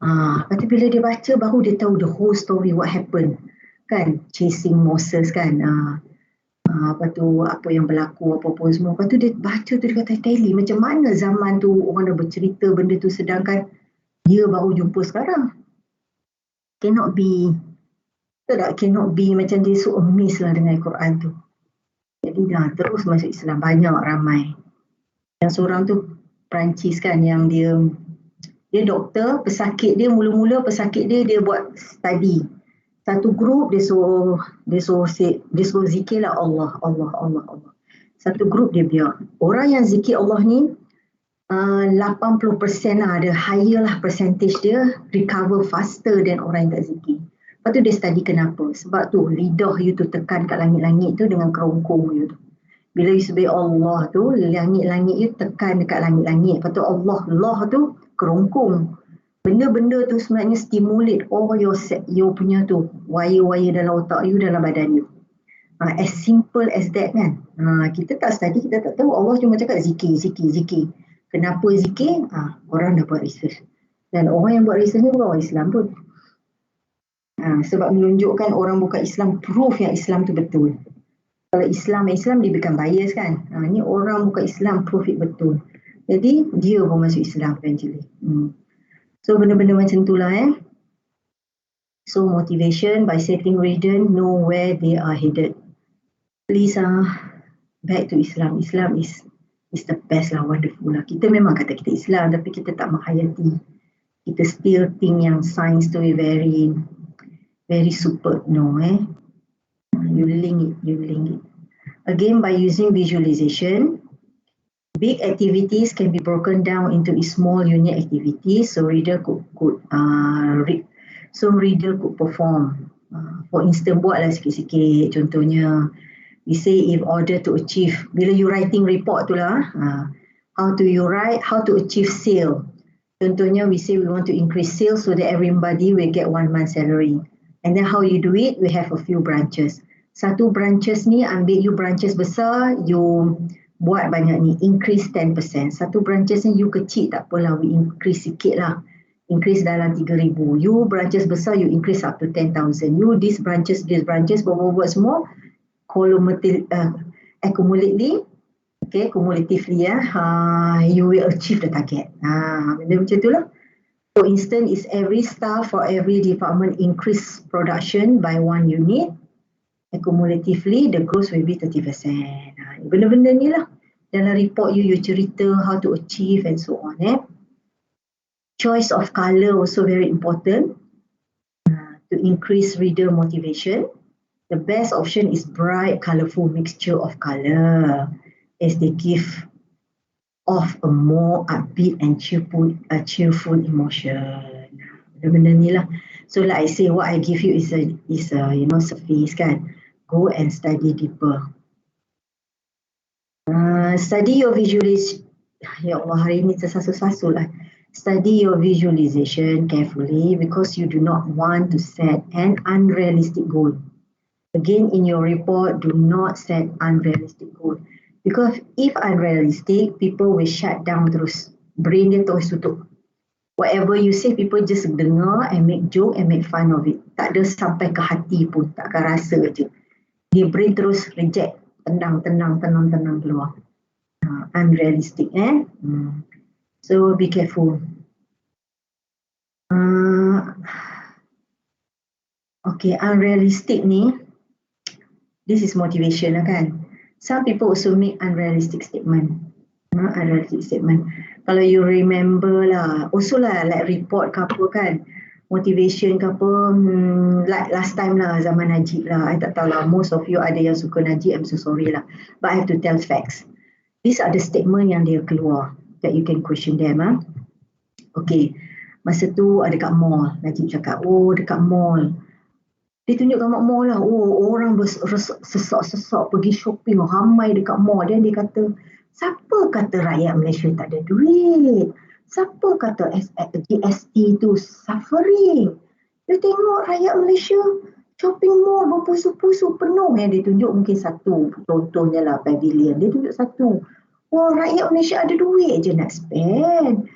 Lepas tu bila dia baca, baru dia tahu the whole story, what happened. Kan, chasing Moses kan. Lepas tu apa yang berlaku, apa-apa semua. Lepas tu dia baca tu, dia kata tally macam mana zaman tu orang dah bercerita benda tu sedangkan dia baru jumpa sekarang. Cannot be macam dia so amazed lah dengan Quran tu. Jadi dah terus masuk Islam, banyak ramai. Yang seorang tu Perancis kan, yang dia doktor, pesakit dia mula-mula dia buat study. Satu grup dia suruh zikir lah Allah. Satu grup dia biar. Orang yang zikir Allah ni 80% lah, ada higher lah percentage dia recover faster than orang yang tak zikir. Lepas tu dia study kenapa. Sebab tu lidah you tu tekan kat langit-langit tu dengan kerongkong you tu. Bila you sebut Allah tu, langit-langit you tekan dekat langit-langit. Lepas tu Allah tu kerongkong. Benda-benda tu sebenarnya stimulate all your punya tu, wire-wire dalam otak you, dalam badan you. As simple as that kan. Kita tak study, kita tak tahu. Allah cuma cakap zikir. Kenapa zikir? Orang dah buat research. Dan orang yang buat research ni bukan orang Islam pun. Sebab menunjukkan orang bukan Islam, proof yang Islam tu betul. Kalau Islam dia bukan bias kan. Ni orang bukan Islam, proof it betul. Jadi dia pun masuk Islam eventually. So benda-benda macam tu lah So motivation by setting reader, know where they are headed. Please back to Islam. Islam is the best lah, wonderful lah. Kita memang kata kita Islam tapi kita tak menghayati. Kita still think yang science tu very very super. No You link it. Again, by using visualization, big activities can be broken down into small unit activities so reader could perform. For instance, buatlah sikit-sikit. Contohnya, we say in order to achieve, bila you writing report tu lah, how do you write, how to achieve sale. Contohnya, we say we want to increase sales so that everybody will get 1 month salary. And then how you do it, we have a few branches. Satu branches ni, ambil you branches besar, you buat banyak ni, increase 10%. Satu branches ni you kecil, tak apalah, we increase sikit lah. Increase dalam 3,000. You branches besar, you increase up to 10,000. You these branches, buat semua, accumulately, okay, cumulatively you will achieve the target. Benda macam tu lah. For instance, is every staff for every department increase production by 1 unit, accumulatively the growth will be 30%. Benda-benda ni lah. Dalam report you cerita how to achieve and so on. Choice of colour also very important to increase reader motivation. The best option is bright, colourful mixture of colour, as they give off a more upbeat and cheerful emotion. Benda-benda ni lah. So like I say, what I give you is a surface kan. Go and study deeper. Study your visualization. Ya Allah, hari ni tersasul-sasul lah. Study your visualization carefully because you do not want to set an unrealistic goal. Again, in your report, do not set unrealistic goal. Because if unrealistic, people will shut down terus. Brain dia terus tutup. Whatever you say, people just dengar and make joke and make fun of it. Tak ada sampai ke hati pun, takkan rasa je. Dia brain terus reject. Tenang keluar. Unrealistic So be careful. Okay, unrealistic ni, this is motivation lah kan. Some people also make unrealistic statement. Kalau you remember lah, also lah like report ke apa kan, motivation ke apa, like last time lah zaman Najib lah, I tak tahu lah, most of you ada yang suka Najib, I'm so sorry lah, but I have to tell facts. These are the statement yang dia keluar, that you can question them. Okay, masa tu ada kat mall, Najib cakap, oh dekat mall, dia tunjuk kat mall lah, oh orang sesak-sesak pergi shopping, ramai dekat mall. Dan dia kata, siapa kata rakyat Malaysia tak ada duit? Siapa kata DSC tu suffering? Dia tengok rakyat Malaysia shopping mall berpusu-pusu penuh. Dia tunjuk mungkin satu, contohnya lah pavilion. Dia tunjuk satu. Oh, rakyat Malaysia ada duit je nak spend.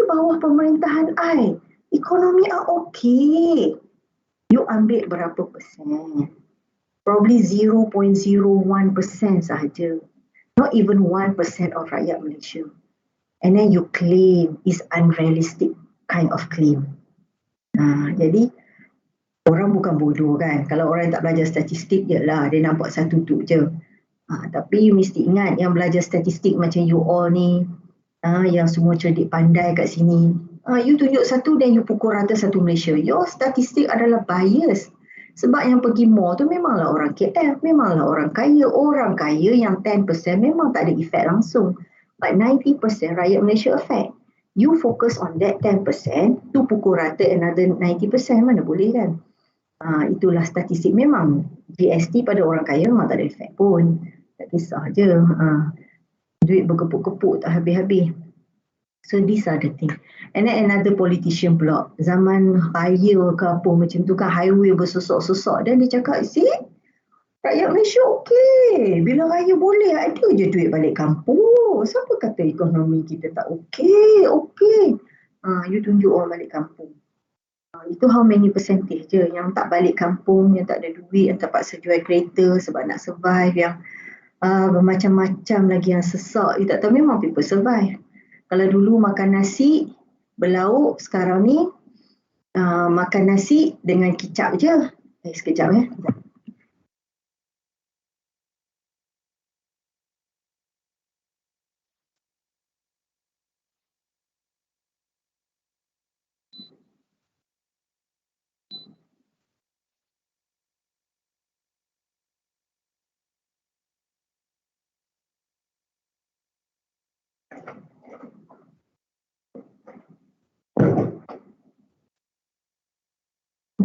Bawah pemerintahan I, ekonomi okay. You ambil berapa persen? Probably 0.01% sahaja. Not even 1% of rakyat Malaysia. And then you claim is unrealistic kind of claim. Jadi orang bukan bodoh kan. Kalau orang tak belajar statistik je lah, dia nampak satu tu je. Tapi you mesti ingat yang belajar statistik macam you all ni, yang semua cerdik pandai kat sini, you tunjuk satu dan you pukul rata satu Malaysia. Your statistik adalah bias. Sebab yang pergi mall tu memanglah orang KL, memanglah orang kaya. Orang kaya yang 10% memang tak ada efek langsung. But 90% rakyat Malaysia affect. You focus on that 10%, tu pukul rata another 90%, mana boleh kan? Itulah statistik. Memang GST pada orang kaya memang tak ada efek pun. Tak kisah je. Duit berkepuk-kepuk tak habis-habis. So these are the things. And then another politician pula, zaman raya ke apa macam tu kan, highway bersusok-susok, dan dia cakap, rakyat Malaysia okey. Bila raya boleh, ada je duit balik kampung. Siapa kata ekonomi kita tak okey? Okey. You tunjuk orang balik kampung. Itu how many percentage je yang tak balik kampung, yang tak ada duit, yang terpaksa jual kereta sebab nak survive, yang bermacam-macam lagi yang sesak. You tak tahu, memang people survive. Kalau dulu makan nasi berlauk, sekarang ni makan nasi dengan kicap je. Sekejap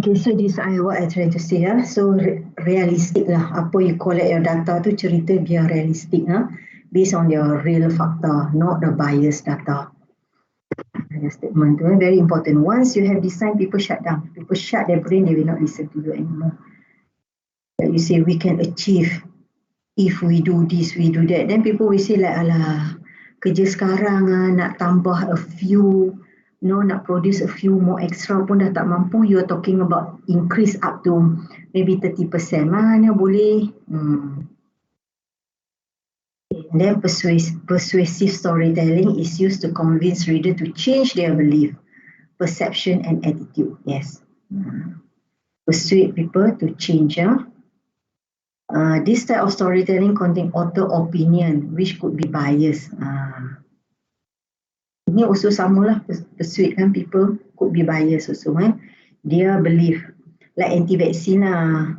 Okay, so this what I try to say so realistic lah. Apa you collect your data tu cerita biar realistic based on your real fakta, not the biased data. The statement tu very important. Once you have designed, people shut down. People shut their brain, they will not listen to you anymore. Like you say, we can achieve if we do this, we do that. Then people will say like, alah, kerja sekarang nak tambah a few, nak produce a few more extra pun dah tak mampu. You're talking about increase up to maybe 30%. Mana boleh? And then persuasive storytelling is used to convince reader to change their belief, perception and attitude. Yes. Persuade people to change. This type of storytelling contain author opinion which could be biased. Ini also samalah, persuade kan people could be biased also. Dia belief like anti-vaccine lah.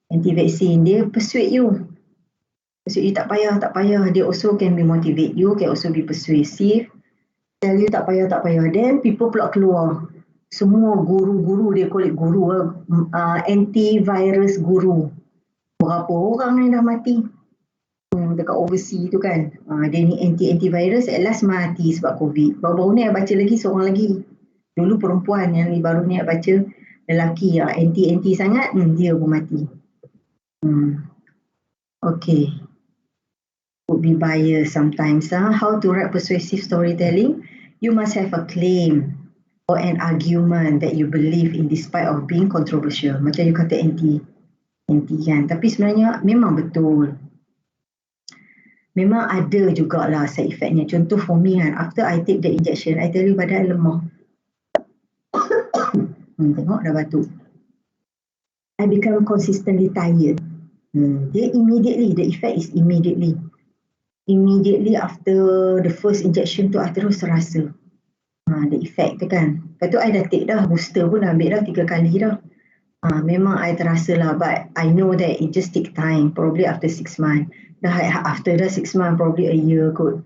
Anti-vaccine dia persuade you. Persuade you tak payah. Dia also can be motivate you, can also be persuasive. Tell you tak payah. Then people pula keluar. Semua guru-guru, dia call it guru, antivirus guru. Berapa orang yang dah mati dekat overseas tu kan. Dia ni antivirus, at last mati sebab COVID. Baru-baru ni saya baca lagi seorang lagi. Dulu perempuan, yang ni baru ni saya baca lelaki yang anti sangat, dia pun mati. Okay. Could be biased sometimes. How to write persuasive storytelling? You must have a claim or an argument that you believe in despite of being controversial. Macam you kata anti kan. Tapi sebenarnya memang betul. Memang ada jugalah side effectnya. Contoh for me kan, after I take the injection, I tell you badan lemah. Tengok dah batuk. I become consistently tired. Dia immediately, the effect is immediately. Immediately after the first injection tu, I terus rasa the effect tu kan. Lepas tu I dah take dah, booster pun dah ambil dah 3 kali dah. Memang I terasa lah, but I know that it just take time, probably after 6 months. After 6 months, probably a year kot.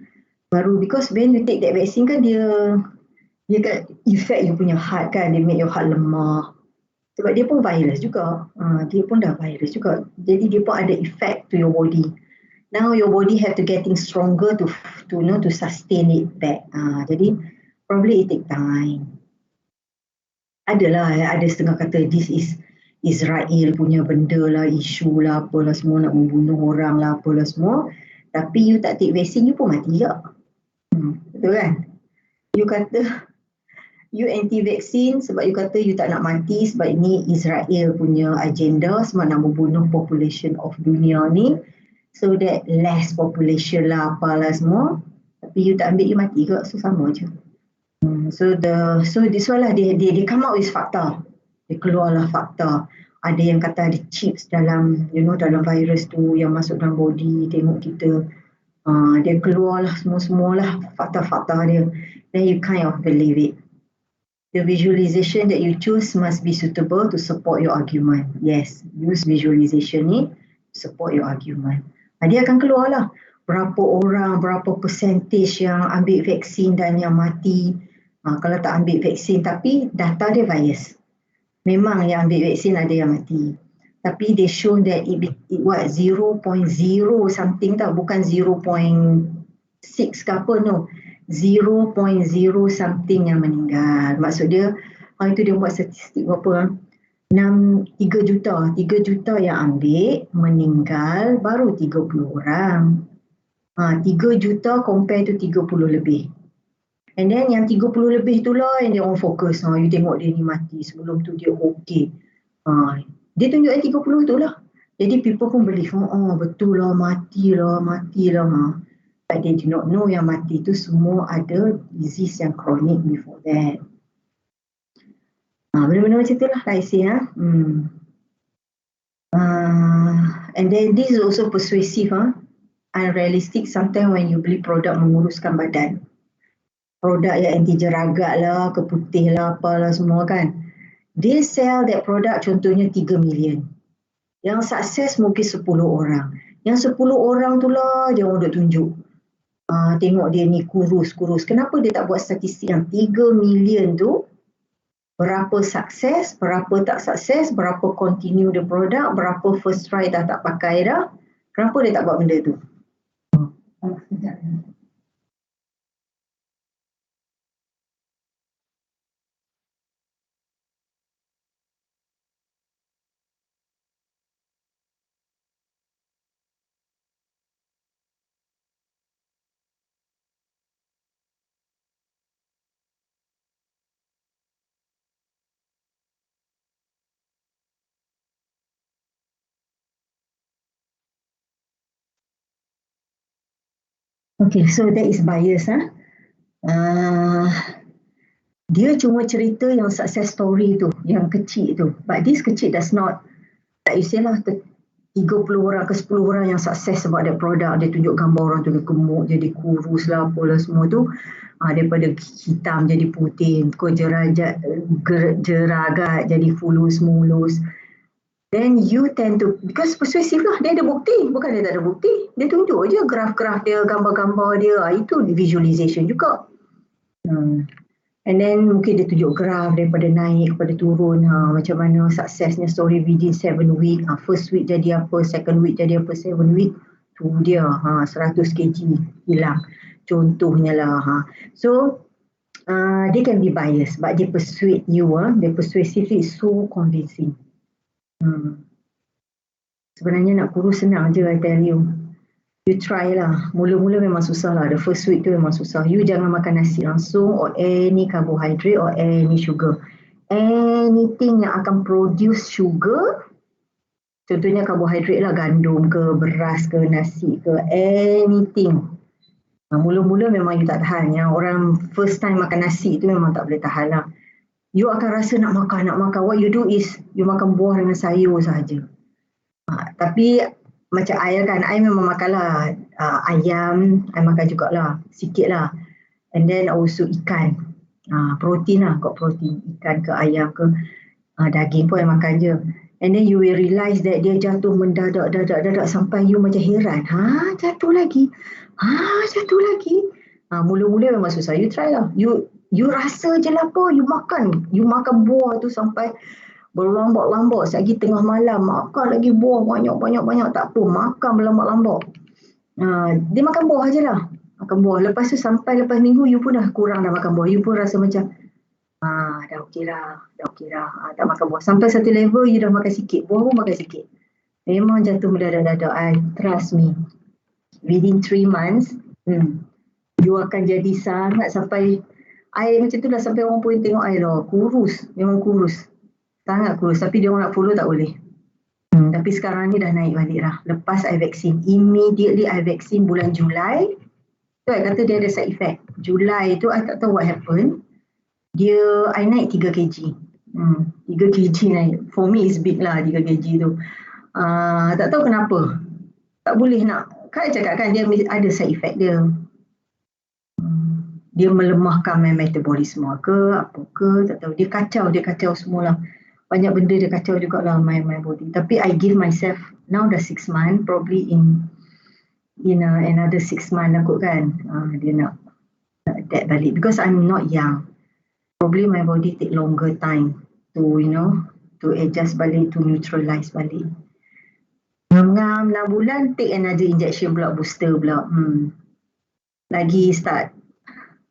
Baru, because when you take that vaccine kan, dia kan effect you punya heart kan, dia make your heart lemah. Sebab dia pun virus juga. Dia pun dah virus juga. Jadi dia pun ada effect to your body. Now your body have to getting stronger to sustain it back. Jadi probably it take time. Ada setengah kata this is Israel punya benda lah, isu lah, apalah semua, nak membunuh orang lah, apalah semua. Tapi you tak take vaksin, you pun mati tak? Betul kan? You kata you anti-vaksin sebab you kata you tak nak mati sebab ini Israel punya agenda sebab nak membunuh population of dunia ni, so that less population lah, apalah semua. Tapi you tak ambil, you mati ke? So sama je. So this one lah, they come out with fakta. Dia keluarlah fakta. Ada yang kata ada chips dalam dalam virus tu yang masuk dalam body, tengok kita. Dia keluarlah semualah fakta-fakta dia. Then you kind of believe it. The visualization that you choose must be suitable to support your argument. Yes, use visualization ni support your argument. Dia akan keluarlah berapa orang, berapa percentage yang ambil vaksin dan yang mati. Kalau tak ambil vaksin, tapi data dia bias. Memang yang ambil vaksin ada yang mati. Tapi they show that it 0.0 something tau, bukan 0.6 ke apa, no. 0.0 something yang meninggal. Maksud dia, itu dia buat statistik berapa? 3 juta yang ambil, meninggal baru 30 orang. 3 juta compare to 30 lebih. And then yang 30 lebih tu lah yang dia orang fokus. You tengok dia ni mati, sebelum tu dia okey. Dia tunjuk yang 30 tu lah. Jadi people pun believe, betul lah, mati lah. But they do not know yang mati tu semua ada disease yang chronic before that. Benda-benda macam tu lah, like I say. And then this is also persuasive. Unrealistic sometimes when you beli produk menguruskan badan. Produk yang anti jeragat lah, keputih lah, apalah semua kan. They sell that product contohnya 3 million. Yang sukses mungkin 10 orang. Yang 10 orang tu lah dia orang duk tunjuk. Tengok dia ni kurus. Kenapa dia tak buat statistik yang 3 million tu Berapa sukses, berapa tak sukses, berapa continue the product, berapa first try dah tak pakai dah. Kenapa dia tak buat benda tu? Sekejap. Okay, so that is bias. Dia cuma cerita yang success story tu, yang kecil tu. But this kecil does not, like you say lah, 30 orang ke 10 orang yang sukses sebab ada produk, dia tunjuk gambar orang tu gemuk, jadi kurus lah, apalah semua tu. Daripada hitam jadi putih, jeragat jadi fulus mulus. Then you tend to, because persuasive lah, dia ada bukti, bukan dia tak ada bukti. Dia tunjuk je graf-graf dia, gambar-gambar dia, itu visualization juga. And then mungkin dia tunjuk graf daripada naik kepada turun, macam mana suksesnya story within 7 week, first week jadi apa, second week jadi apa, 7 week, tu dia 100 kg hilang. Contohnya lah. So, they can be biased, but they persuade you, they persuasively so convincing. Sebenarnya nak kurus senang je, I tell you. You try lah. Mula-mula memang susah lah. The first week tu memang susah. You jangan makan nasi langsung or any carbohydrate or any sugar. Anything yang akan produce sugar, contohnya carbohydrate lah, gandum ke, beras ke, nasi ke, anything. Mula-mula memang you tak tahan. Yang orang first time makan nasi tu memang tak boleh tahan lah. You akan rasa nak makan. What you do is, you makan buah dengan sayur sahaja. Tapi macam I kan, I memang makan lah ayam, I makan jugalah, sikit lah. And then also ikan, protein lah, got protein, ikan ke ayam ke, daging pun I makan je. And then you will realise that dia jatuh mendadak sampai you macam heran, jatuh lagi, jatuh lagi. Mula-mula memang susah, you try lah. You rasa je lah apa, you makan buah tu sampai berlambak-lambak, lagi tengah malam makan lagi buah banyak, tak apa, makan berlambak-lambak. Dia makan buah je lah, makan buah. Lepas tu sampai lepas minggu you pun dah kurang dah makan buah, you pun rasa macam dah okey dah, tak makan buah. Sampai satu level you dah makan sikit, buah pun makan sikit. Memang jatuh mendadak-dadak. Trust me, within 3 months you akan jadi sangat, sampai I macam tu dah sampai orang pun tengok I lah, kurus, memang kurus, sangat kurus, tapi dia orang nak follow tak boleh. Tapi sekarang ni dah naik balik lah. Lepas I vaksin, immediately I vaksin bulan Julai. So I kata dia ada side effect. Julai tu I tak tahu what happened. I naik 3 kg. 3 kg naik. For me it's big lah 3 kg tu. Tak tahu kenapa. Tak boleh nak. Kan I cakap kan dia ada side effect dia. Dia melemahkan my metabolisme ke, apa ke, tak tahu. Dia kacau semualah. Banyak benda dia kacau jugalah my body. Tapi I give myself, now dah 6 months, probably in another 6 months aku kan, dia nak adapt balik. Because I'm not young. Probably my body take longer time to, to adjust balik, to neutralize balik. 6 bulan, take another injection pula, booster pula. Lagi start.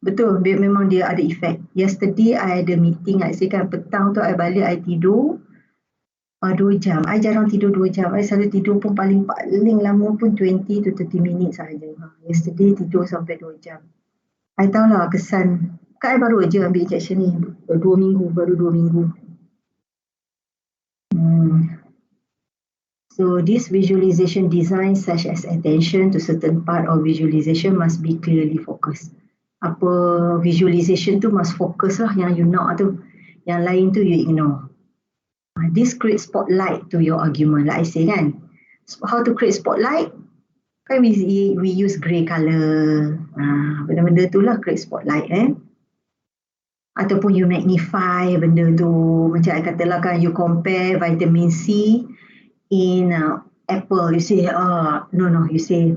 Betul, memang dia ada efek. Yesterday I ada meeting, I say kan petang tu I balik, I tidur 2 jam. I jarang tidur 2 jam. I selalu tidur pun paling lama pun 20 to 30 minit sahaja. Yesterday tidur sampai 2 jam. I tahulah kesan. Kan I baru aja ambil injection ni. 2 minggu, baru 2 minggu. So this visualization design such as attention to certain part of visualization must be clearly focused. Apa visualization tu must focus lah yang you nak tu. Yang lain tu you ignore. This create spotlight to your argument. Like I say kan, how to create spotlight? Kan we use grey colour. Benda-benda tu lah create spotlight Ataupun you magnify benda tu. Macam I katalah kan, you compare vitamin C in apple. You say, you say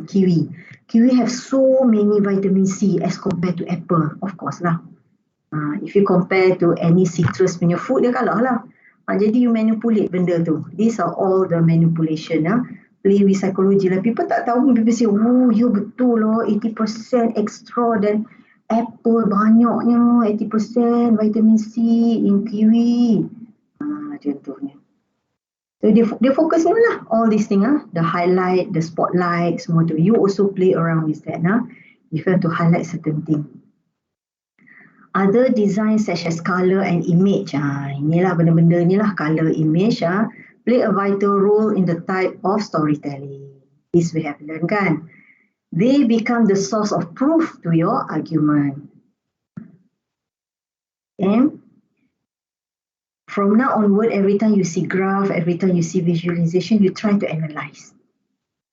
kiwi. Kiwi have so many vitamin C as compared to apple. Of course lah. If you compare to any citrus punya food, dia kalah lah. Jadi you manipulate benda tu. These are all the manipulation. Play with psychology lah. People tak tahu, people say, oh you betul loh, 80% extra dan apple banyaknya, 80% vitamin C in kiwi. Contohnya. So dia fokus ni lah, all these things, the highlight, the spotlight, semua tu. You also play around with that. If you want to highlight certain thing. Other designs such as color and image. Inilah benda-benda ni lah, color, image. Play a vital role in the type of storytelling. This we have learned kan. They become the source of proof to your argument. And from now onward, every time you see graph, every time you see visualization, you try to analyze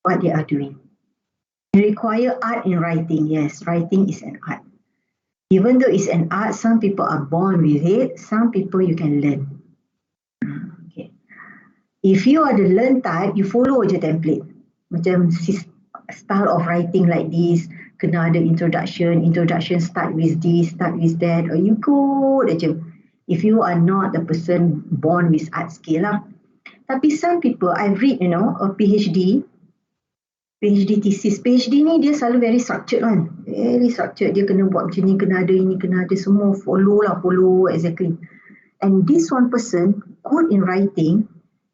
what they are doing. You require art in writing. Yes, writing is an art. Even though it's an art, some people are born with it, some people you can learn. Okay. If you are the learn type, you follow je template. Macam style of writing like this, kena ada introduction start with this, start with that, or you go je. If you are not the person born with art skill lah. Tapi some people, I've read, a PhD thesis. PhD ni dia selalu very structured kan. Very structured. Dia kena buat macam ni, kena ada ini, kena ada semua. Follow exactly. And this one person, good in writing,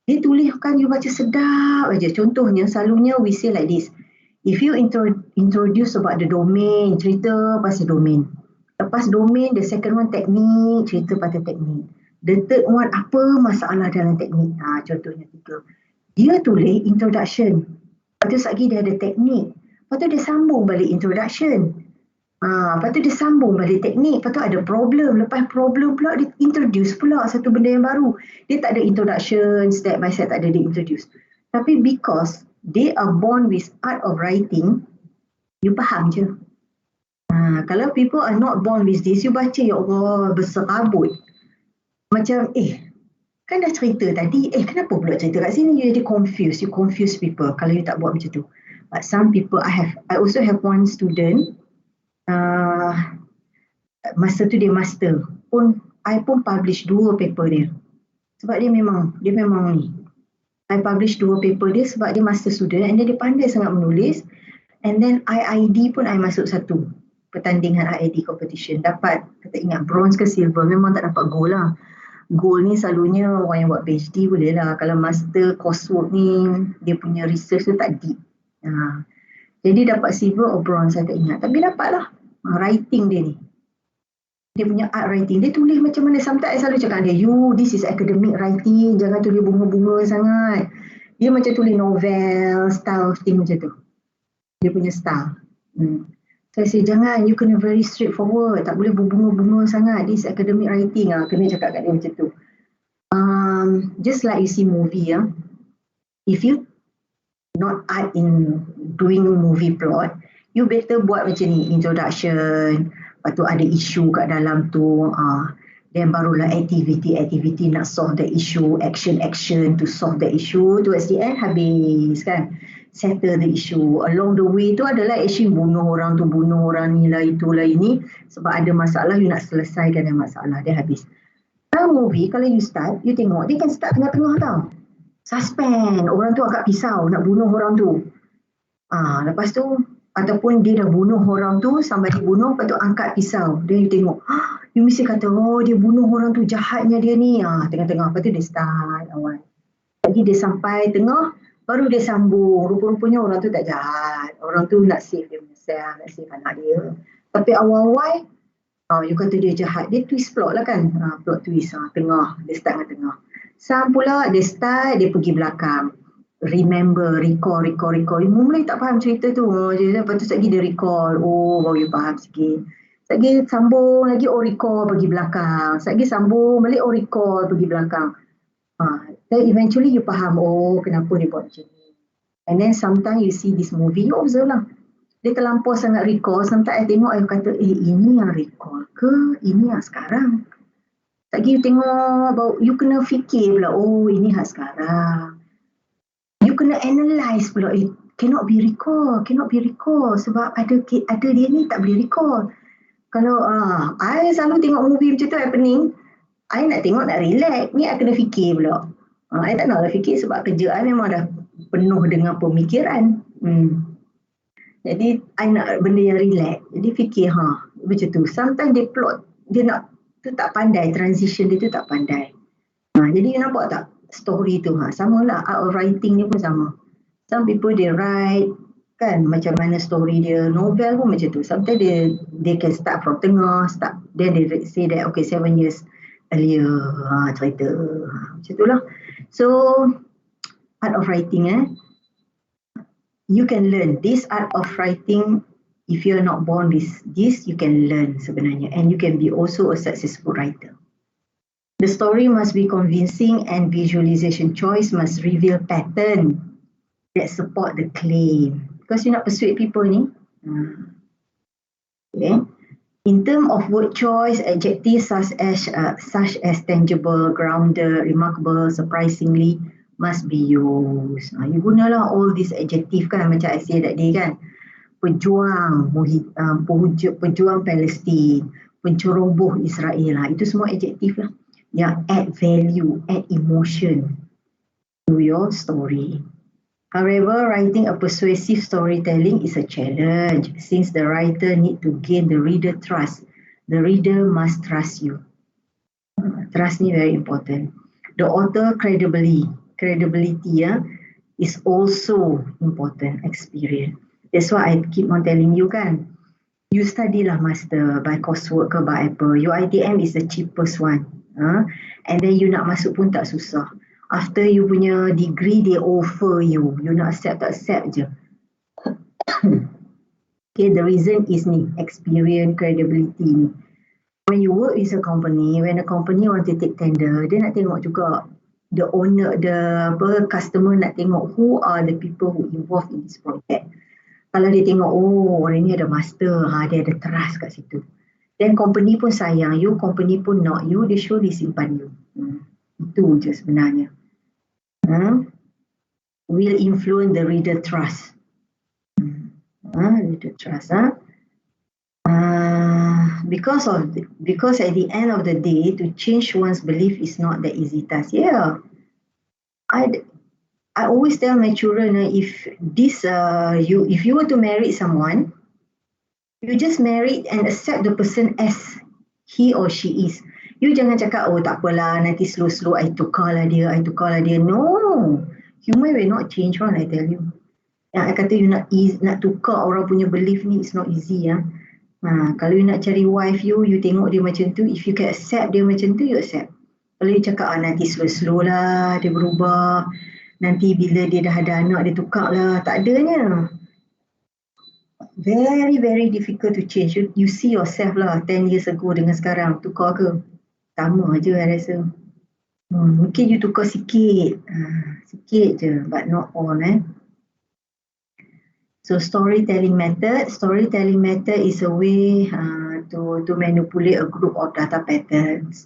dia tuliskan you baca sedap aja. Contohnya, selalunya we say like this. If you introduce about the domain, cerita pasal domain. Lepas domain, the second one teknik, cerita pasal teknik. The third one, apa masalah dalam teknik. Contohnya 3. Dia tulis introduction. Lepas tu lagi dia ada teknik. Lepas tu dia sambung balik introduction. Lepas tu dia sambung balik teknik. Lepas tu ada problem. Lepas problem pula dia introduce pula satu benda yang baru. Dia tak ada introduction, step by step tak ada dia introduce. Tapi because they are born with art of writing, you faham je. Kalau people are not born with this, you baca, ya Allah, berserabut. Macam, kan dah cerita tadi, kenapa pula cerita kat sini? You jadi confused, you confuse people kalau you tak buat macam tu. But some people, I also have one student, masa tu dia master, I pun publish 2 paper dia. Sebab dia memang ni. I publish 2 paper dia sebab dia master student and dia pandai sangat menulis. And then IID pun I masuk 1 pertandingan IID competition. Dapat, tak ingat bronze ke silver, memang tak dapat gold lah. Gold ni selalunya orang yang buat PhD boleh lah. Kalau master coursework ni, dia punya research tu tak deep. Jadi dapat silver or bronze, saya tak ingat. Tapi dapat lah. Writing dia ni. Dia punya art writing. Dia tulis macam mana. Sometimes I selalu cakap dia, this is academic writing. Jangan tulis bunga-bunga sangat. Dia macam tulis novel, style thing macam tu. Dia punya style. Saya say, jangan, you kena very straightforward. Tak boleh berbunga-bunga sangat. This academic writing. Kena cakap kat dia macam tu. Just like you see movie. If you not art in doing movie plot, you better buat macam ni. Introduction. Lepas tu ada isu kat dalam tu. Then barulah activity nak solve the issue. Action to solve the issue. Towards the end habis kan. Settle the issue. Along the way tu adalah actually bunuh orang ni lah, itulah ini. Sebab ada masalah, you nak selesaikan yang masalah. Dia habis. Dalam movie, kalau you start, you tengok, dia kan start tengah-tengah tau. Suspend. Orang tu agak pisau, nak bunuh orang tu. Lepas tu, ataupun dia dah bunuh orang tu, sampai dia bunuh, lepas tu angkat pisau. Then you tengok, you mesti kata, dia bunuh orang tu, jahatnya dia ni. Tengah-tengah, lepas tu dia start awal. Lagi dia sampai tengah, baru dia sambung. Rupa-rupanya orang tu tak jahat. Orang tu nak save dia punya self, nak save anak dia. Tapi awal-awal, you kata dia jahat. Dia twist plot lah kan. Plot twist. Tengah. Dia start dengan tengah. Some pula, dia start, dia pergi belakang. Remember, recall. Mula tak faham cerita tu. Lepas tu sekali dia recall. Baru you faham sikit. Sekali sambung lagi, recall pergi belakang. Sekali sambung balik, recall pergi belakang. Then eventually you faham, kenapa dia buat macam ni. And then sometimes you see this movie, you observe lah. Dia terlampau sangat recall. Sometimes I tengok, I kata, ini yang recall ke? Ini yang sekarang? Lagi you tengok, you kena fikir pula, ini yang sekarang. You kena analyse pula, cannot be recall. Sebab ada dia ni tak boleh recall. Kalau I selalu tengok movie macam tu happening, I nak tengok nak relax, ni I kena fikir pula. I tak naklah fikir sebab kerja I memang dah penuh dengan pemikiran. Jadi I nak benda yang relax. Jadi fikir macam tu. Sometimes dia plot, dia nak tu tak pandai, transition dia tu tak pandai. Jadi you nampak tak story tu samalah art of writing ni pun sama. Some people they write kan macam mana story dia, novel pun macam tu. Sometimes they can start from tengah, then they say that okay 7 years earlier cerita macam tu lah. So art of writing you can learn this art of writing. If you're not born with this, you can learn sebenarnya, and you can be also a successful writer. The story must be convincing and visualization choice must reveal pattern that support the claim. Because you nak persuade people ni. Okay. In terms of word choice, adjectives such as tangible, grounded, remarkable, surprisingly must be used. You gunalah all these adjective kan, macam I say that day kan. Pejuang, pejuang Palestin, penceroboh Israel itu semua adjektif lah. Yang add value, add emotion to your story. However, writing a persuasive storytelling is a challenge since the writer need to gain the reader trust. The reader must trust you. Trust ni very important. The author credibility is also important experience. That's why I keep on telling you kan. You study lah master by coursework ke by apa. Your ITM is the cheapest one. And then you nak masuk pun tak susah. After you punya degree, they offer you. You nak accept tak accept je. Okay, the reason is ni, experience, credibility ni. When you work with a company, when a company want to take tender, dia nak tengok juga the owner, the customer nak tengok who are the people who involved in this project. Kalau dia tengok, orang ni ada master, dia ada trust kat situ. Then company pun sayang you, company pun not you, they surely simpan you. Itu je sebenarnya. Will influence the reader trust. Reader trust. Because at the end of the day, to change one's belief is not the easy task. Yeah. I always tell my children, if you were to marry someone, you just marry and accept the person as he or she is. You jangan cakap, tak apalah, nanti slow-slow I tukarlah dia. No, human will not change one, I tell you. Yang I kata you nak tukar orang punya belief ni, it's not easy. Kalau you nak cari wife you tengok dia macam tu, if you can accept dia macam tu, you accept. Kalau you cakap, nanti slow-slow lah, dia berubah. Nanti bila dia dah ada anak, dia tukar lah. Tak adanya. Very, very difficult to change. You see yourself lah 10 years ago dengan sekarang. Tukar ke? Sama je I rasa. Mungkin you tukar sikit. Sikit je. But not all. So storytelling method. Storytelling method is a way to manipulate a group of data patterns.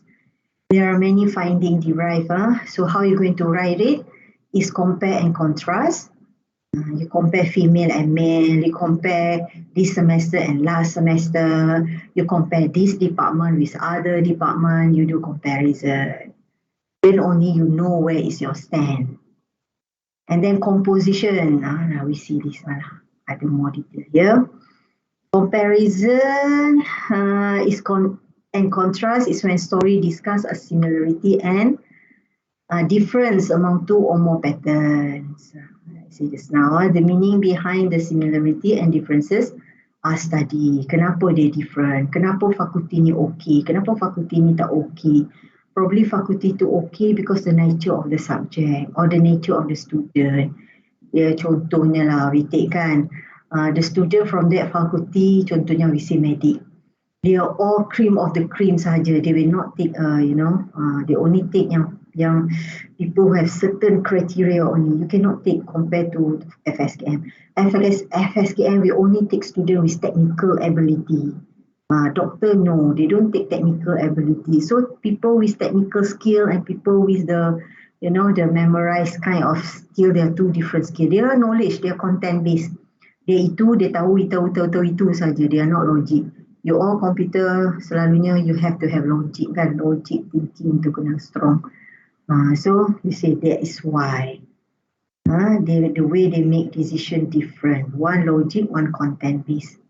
There are many findings derived. So how you're going to write it is compare and contrast. You compare female and male, you compare this semester and last semester, you compare this department with other department, you do comparison. Then only you know where is your stand. And then composition, now we see this one, ada more detail here. Comparison and contrast is when story discuss a similarity and difference among two or more patterns. I say just now, the meaning behind the similarity and differences are studied. Kenapa dia different? Kenapa fakulti ni okay? Kenapa fakulti ni tak okay? Probably fakulti tu okay because the nature of the subject or the nature of the student. Contohnya lah, we take kan, the student from that faculty, contohnya we say medic. They are all cream of the cream saja. They will not take, they only take yang people who have certain criteria only. You cannot take compared to FSKM. FSKM, we only take students with technical ability. Doctor, no, they don't take technical ability. So people with technical skill and people with the memorized kind of skill, they are two different skill. They are knowledge, they are content based. Dia tahu itu saja. They are not logic. you all computer selalunya you have to have logic kan, logic thinking tu kena strong. So you say that is why the way they make decision different. One logic, one content based.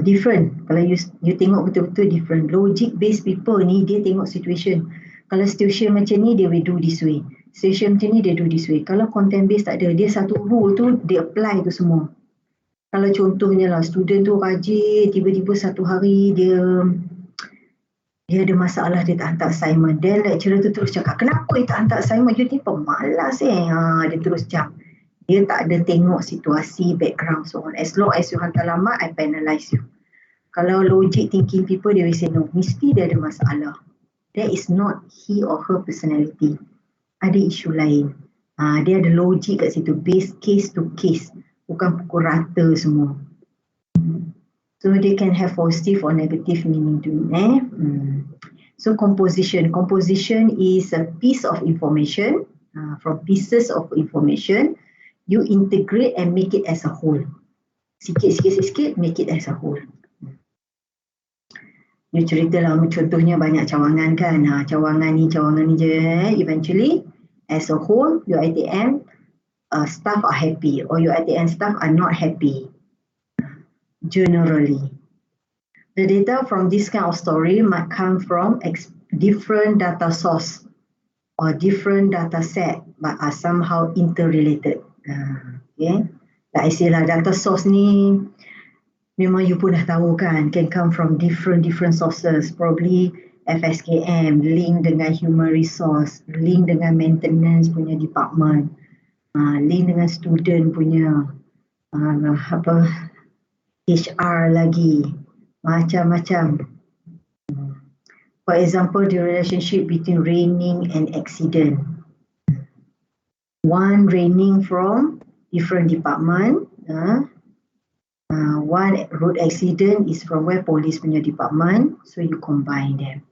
Different. Kalau you tengok betul-betul different. Logic based people ni dia tengok situation. Kalau situation macam ni dia will do this way. Situation macam ni dia do this way. Kalau content based tak ada, dia satu rule tu dia apply tu semua. Kalau contohnya lah student tu rajin, tiba-tiba satu hari dia ada masalah, dia tak hantar assignment. Then lecturer tu terus cakap, kenapa dia tak hantar assignment? You ni pemalas dia terus jump. Dia tak ada tengok situasi, background, so on. As long as you hantar lambat, I penalize you. Kalau logic thinking people, they will say, no, mesti dia ada masalah. That is not he or her personality. Ada isu lain. Dia ada logic kat situ, based case to case. Bukan pukul rata semua. So they can have positive or negative meaning to it. So composition. Composition is a piece of information. From pieces of information, you integrate and make it as a whole. Sikit-sikit, make it as a whole. You cerita lah, contohnya banyak cawangan kan. Cawangan ni je. Eventually, as a whole, your ITM staff are happy or your ITM staff are not happy. Generally. The data from this kind of story might come from different data source or different data set but are somehow interrelated. Okay. Like I say lah, data source ni memang you pun dah tahu kan, can come from different sources. Probably FSKM, link dengan human resource, link dengan maintenance punya department, link dengan student punya HR lagi, macam-macam. For example, the relationship between raining and accident. One raining from different department. One road accident is from where police punya department. So you combine them.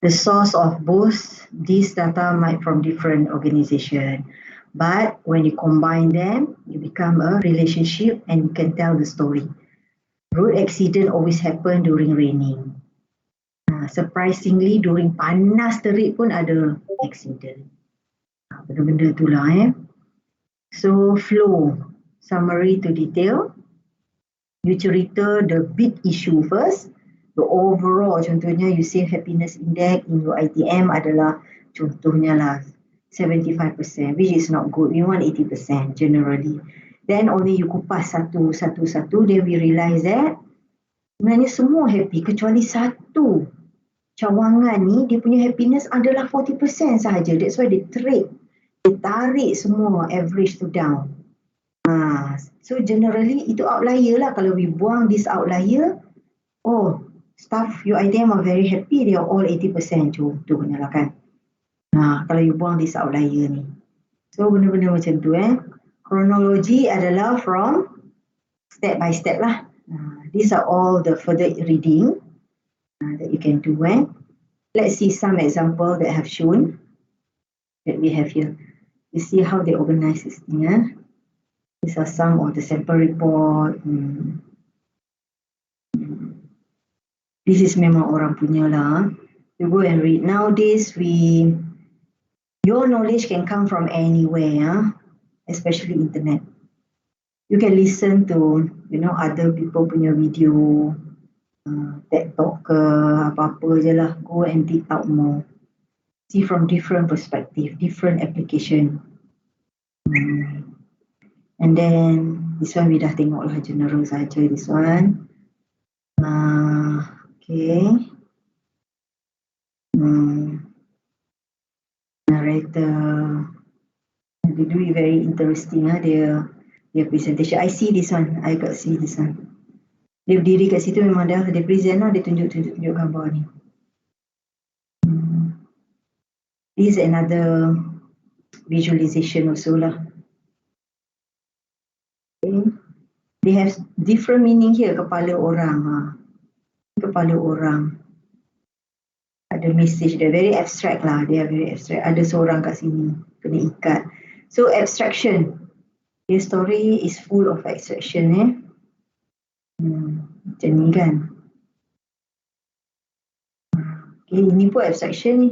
The source of both these data might from different organization. But when you combine them, you become a relationship and you can tell the story. Road accident always happen during raining. Surprisingly, during panas terik pun ada accident. Benda-benda itulah. So flow, summary to detail. You cerita the big issue first. The overall, contohnya you say happiness index in your ITM adalah contohnya lah 75%, which is not good. We want 80% generally. Then only you kupas satu, then we realize that sebenarnya semua happy kecuali satu. Cawangan ni dia punya happiness adalah 40% sahaja. That's why they trade. Dia tarik semua average tu down. So generally itu outlier lah. Kalau we buang this outlier, staff UITM are very happy, they are all 80%. Contohnya lah kan. Kalau you buang this outlier ni. So benda-benda macam tu Kronologi adalah from step by step lah. These are all the further reading that you can do. Let's see some example that have shown that we have here. You see how they organize this thing. These are some of the sample report. This is memang orang punya lah. You go and read. Nowadays, your knowledge can come from anywhere, especially internet. You can listen to, other people punya video, TED Talk ke, apa-apa je lah. Go and dig out more. See from different perspective, different application. And then, this one we dah tengok lah, general saja this one. Okay. Narrator. They do it very interesting their presentation. I see this one. I got see this one. Dia berdiri kat situ memang dia present lah, dia tunjuk gambar ni. This is another visualization also lah. Okay. They have different meaning here, kepala orang. Kepala orang. Ada message dia, very abstract lah. They are very abstract. Ada seorang kat sini, kena ikat. So abstraction. The story is full of abstraction macam ni kan. Okay, ini pun abstraction ni.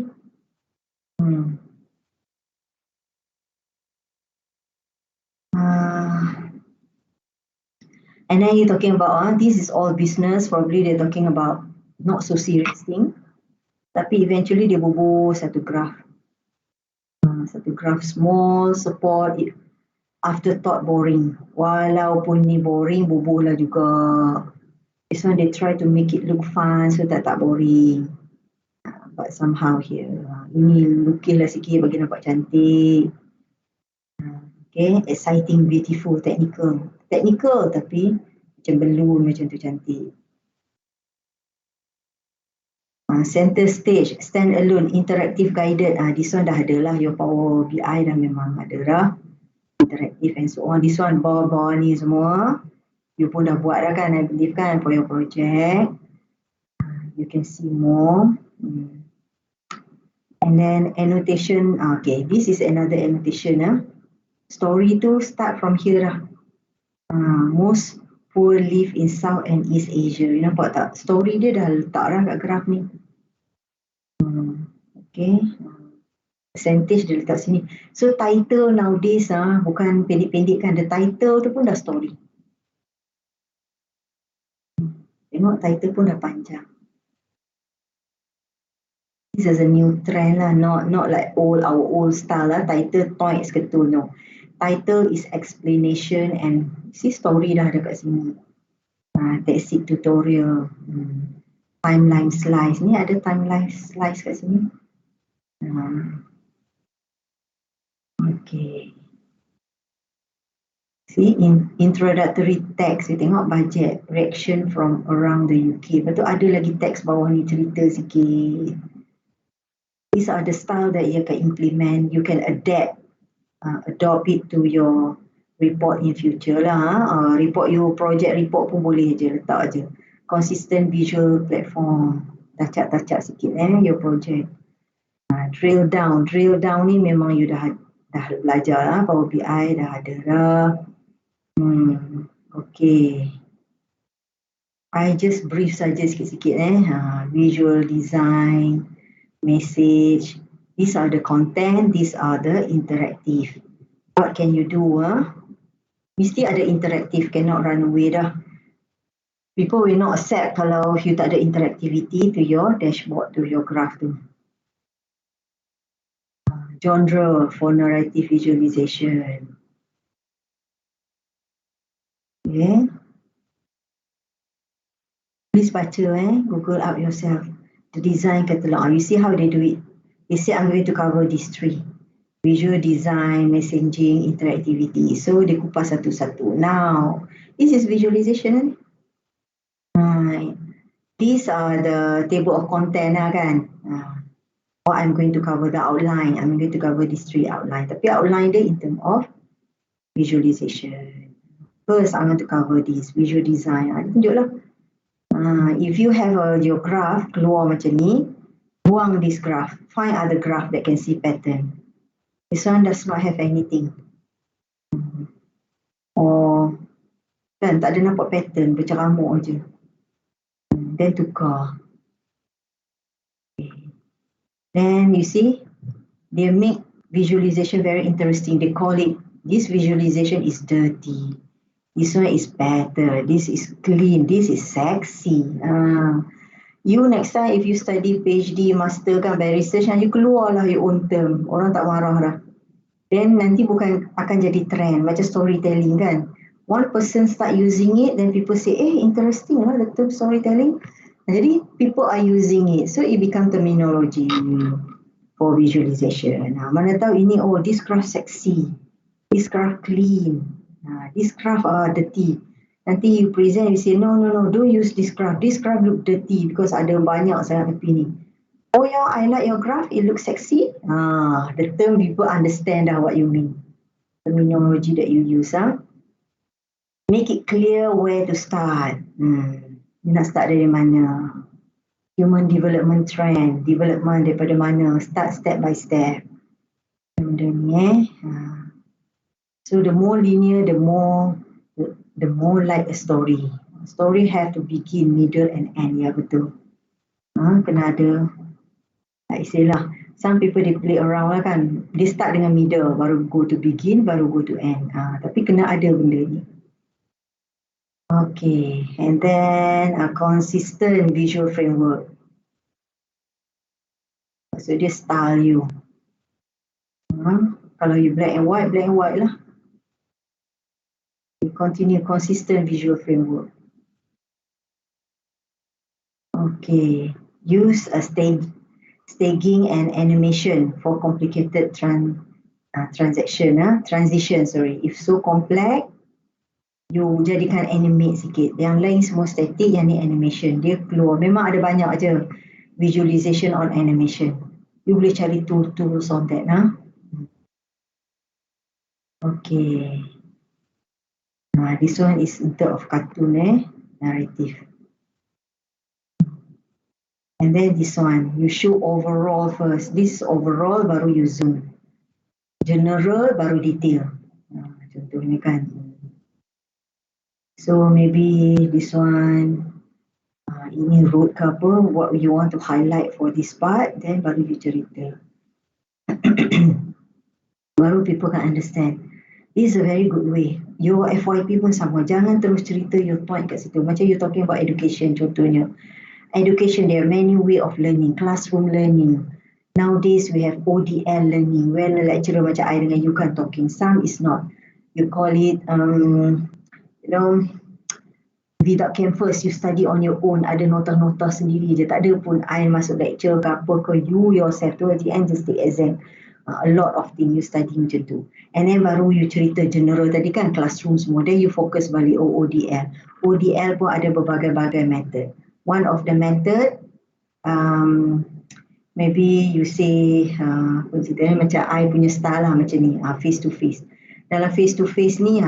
And then you're talking about this is all business, probably they're talking about not so serious thing. Tapi eventually dia bubuh satu graph. Satu graph small, support, afterthought boring. Walaupun ni boring, bubuh lah juga. This one they try to make it look fun so tak boring. But somehow here, ini lukislah sikit bagi nampak cantik. Okay, exciting, beautiful, technical. Technical tapi macam balloon macam tu cantik. Center stage, stand alone, interactive guided. This one dah ada lah, your Power BI dah memang ada dah. Interactive and so on. This one bawah-bawah ni semua. You pun dah buat dah kan, I believe kan, for your project. You can see more. And then annotation, okay, this is another annotation. Story tu start from here lah. Most poor live in South and East Asia. You nampak tak? Story dia dah letak dah kat graf ni. Okay. Percentage dia letak sini. So title nowadays bukan pendek-pendek kan. The title tu pun dah story. Tengok title pun dah panjang. This is a new trend lah. Not like our old style lah. Title toys ke tu, no. Title is explanation and see story dah ada kat sini. That's it, tutorial. Timeline slice. Ni ada timeline slice kat sini. Okay. See, introductory text. You tengok budget, reaction from around the UK. Lepas tu ada lagi teks bawah ni cerita sikit. These are the style that you can implement. You can adopt it to your report in future lah. Report you, project report pun boleh je, letak je. Consistent visual platform. Tacak-tacak sikit your project. Drill down ni memang you dah belajar lah. Power BI dah ada dah. Okay. I just brief saja sikit-sikit visual design, message. These are the content, these are the interactive. What can you do? Mesti ada interactive, cannot run away dah. People will not accept kalau you tak ada interactivity to your dashboard, to your graph tu. Genre for narrative visualization. Okay. Please baca, Google out yourself. The design catalog. You see how they do it. They say I'm going to cover these three. Visual design, messaging, interactivity. So they kupas satu-satu. Now, this is visualization. These are the table of content kan. Or I'm going to cover the outline. I'm going to cover these three outline. Tapi outline dia in terms of visualization. First, I'm going to cover this visual design. Tunjuklah. If you have your graph keluar macam ni, buang this graph. Find other graph that can see pattern. This one does not have anything. Or kan tak ada nampak pattern, berceramuk je. Then tukar. Then you see, they make visualization very interesting. They call it, this visualization is dirty. This one is better. This is clean. This is sexy. You next time if you study PhD, master kan by research, you keluarlah your own term. Orang tak marah dah. Then nanti bukan akan jadi trend macam storytelling kan. One person start using it, then people say, interesting lah the term storytelling. Jadi people are using it. So it become terminology for visualization. Mana tahu ini, this graph sexy. This graph clean. This graph are dirty. Nanti you present, you say, no, don't use this graph. This graph look dirty because ada banyak sangat tepi ni. Oh yeah, I like your graph. It looks sexy. The term people understand what you mean. Terminology that you use. Make it clear where to start. You nak start dari mana? Human development trend. Development daripada mana? Start step by step. Benda ni So the more linear, the more like a story. Story have to begin, middle and end. Ya betul. Kena ada istilah. Some people they play around lah kan. They start dengan middle, baru go to begin, baru go to end. Tapi kena ada benda ni. Okay, and then a consistent visual framework. So dia style you. Kalau you black and white lah. You continue consistent visual framework. Okay, use a staging and animation for complicated transition. If so complex, you jadikan animate sikit. Yang lain semua static, yang ni animation. Dia keluar. Memang ada banyak aja visualization on animation. You boleh cari tools on that. Okay. This one is in terms of cartoon, narrative. And then this one, you show overall first. This overall baru you zoom. General baru detail. Contohnya kan. So maybe this one, ini road ke apa, what you want to highlight for this part, then baru you cerita. Baru people can understand. This is a very good way. Your FYP pun sama. Jangan terus cerita your point kat situ. Macam you talking about education contohnya. Education, there are many way of learning. Classroom learning. Nowadays we have ODL learning. Where the lecturer macam I dengan you kan talking. Some is not. You call it, without campus, you study on your own. Ada nota-nota sendiri je. Tak ada pun I masuk lecture ke apa ke. You yourself tu at the end just take exam. A lot of things you study macam tu. And then baru you cerita general tadi kan classroom semua. Then you focus balik ODL. ODL pun ada berbagai-bagai method. One of the method, maybe you say, macam I punya style lah macam ni, face to face. Dalam face to face ni,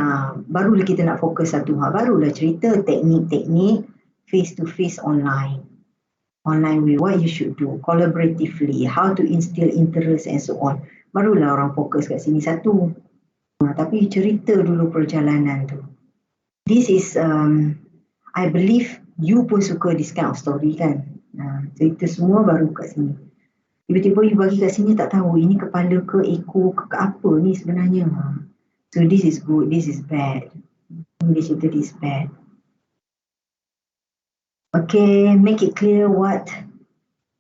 barulah kita nak fokus satu hal. Barulah cerita teknik-teknik face to face online. Online way, what you should do, collaboratively, how to instill interest and so on. Barulah orang fokus kat sini satu. Tapi cerita dulu perjalanan tu. This is, I believe you pun suka this kind of story kan. Cerita semua baru kat sini. Tiba-tiba you bagi kat sini tak tahu ini kepala ke ekor ke apa ni sebenarnya. So this is good, this is bad. Dia cerita this bad. Okay, make it clear what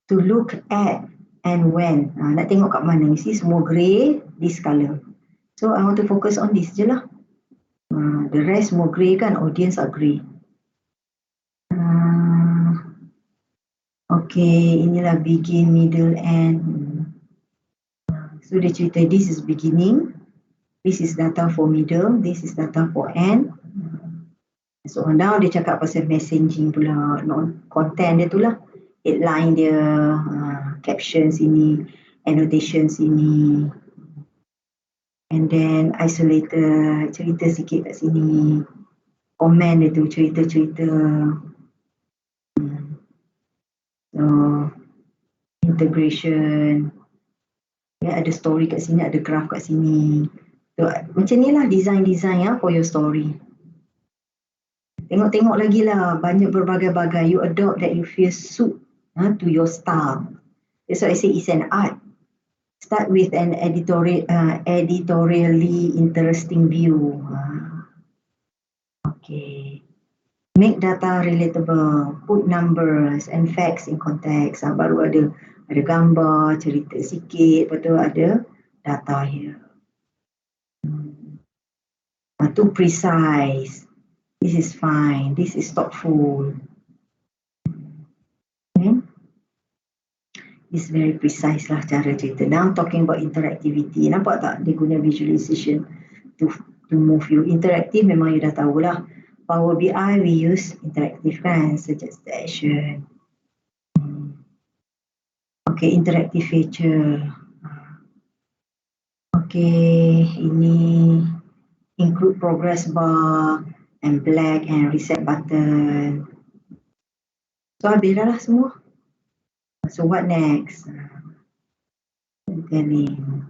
to look at and when. Nak tengok kat mana. You see semua grey, this colour. So I want to focus on this je lah. The rest semua grey kan, audience are grey. Okay, inilah begin, middle, end. So dia cerita this is beginning, this is data for middle, this is data for end. So now dia cakap pasal messaging pula, content dia tu lah. Headline dia, captions ini, annotations ini. And then isolated, cerita sikit kat sini. Comment dia tu, cerita-cerita. So, integration. Ya, ada story kat sini, ada graph kat sini. So, macam ni lah design for your story. Tengok-tengok lagi lah, banyak berbagai-bagai. You adopt that you feel suit to your style. That's why I say it's an art. Start with an editorially interesting view. Okay. Make data relatable. Put numbers and facts in context. Baru ada gambar, cerita sikit, lepas tu ada data here. Too precise. This is fine. This is thoughtful. Okay. This very precise lah cara cerita. Now talking about interactivity. Nampak tak dia guna visualization to move you. Interactive memang you dah tahu lah. Power BI we use interactive kan. Suggest action. Okay, interactive feature. Okay, ini include progress bar and black and reset button. So habis dah lah semua. So what next? Telling.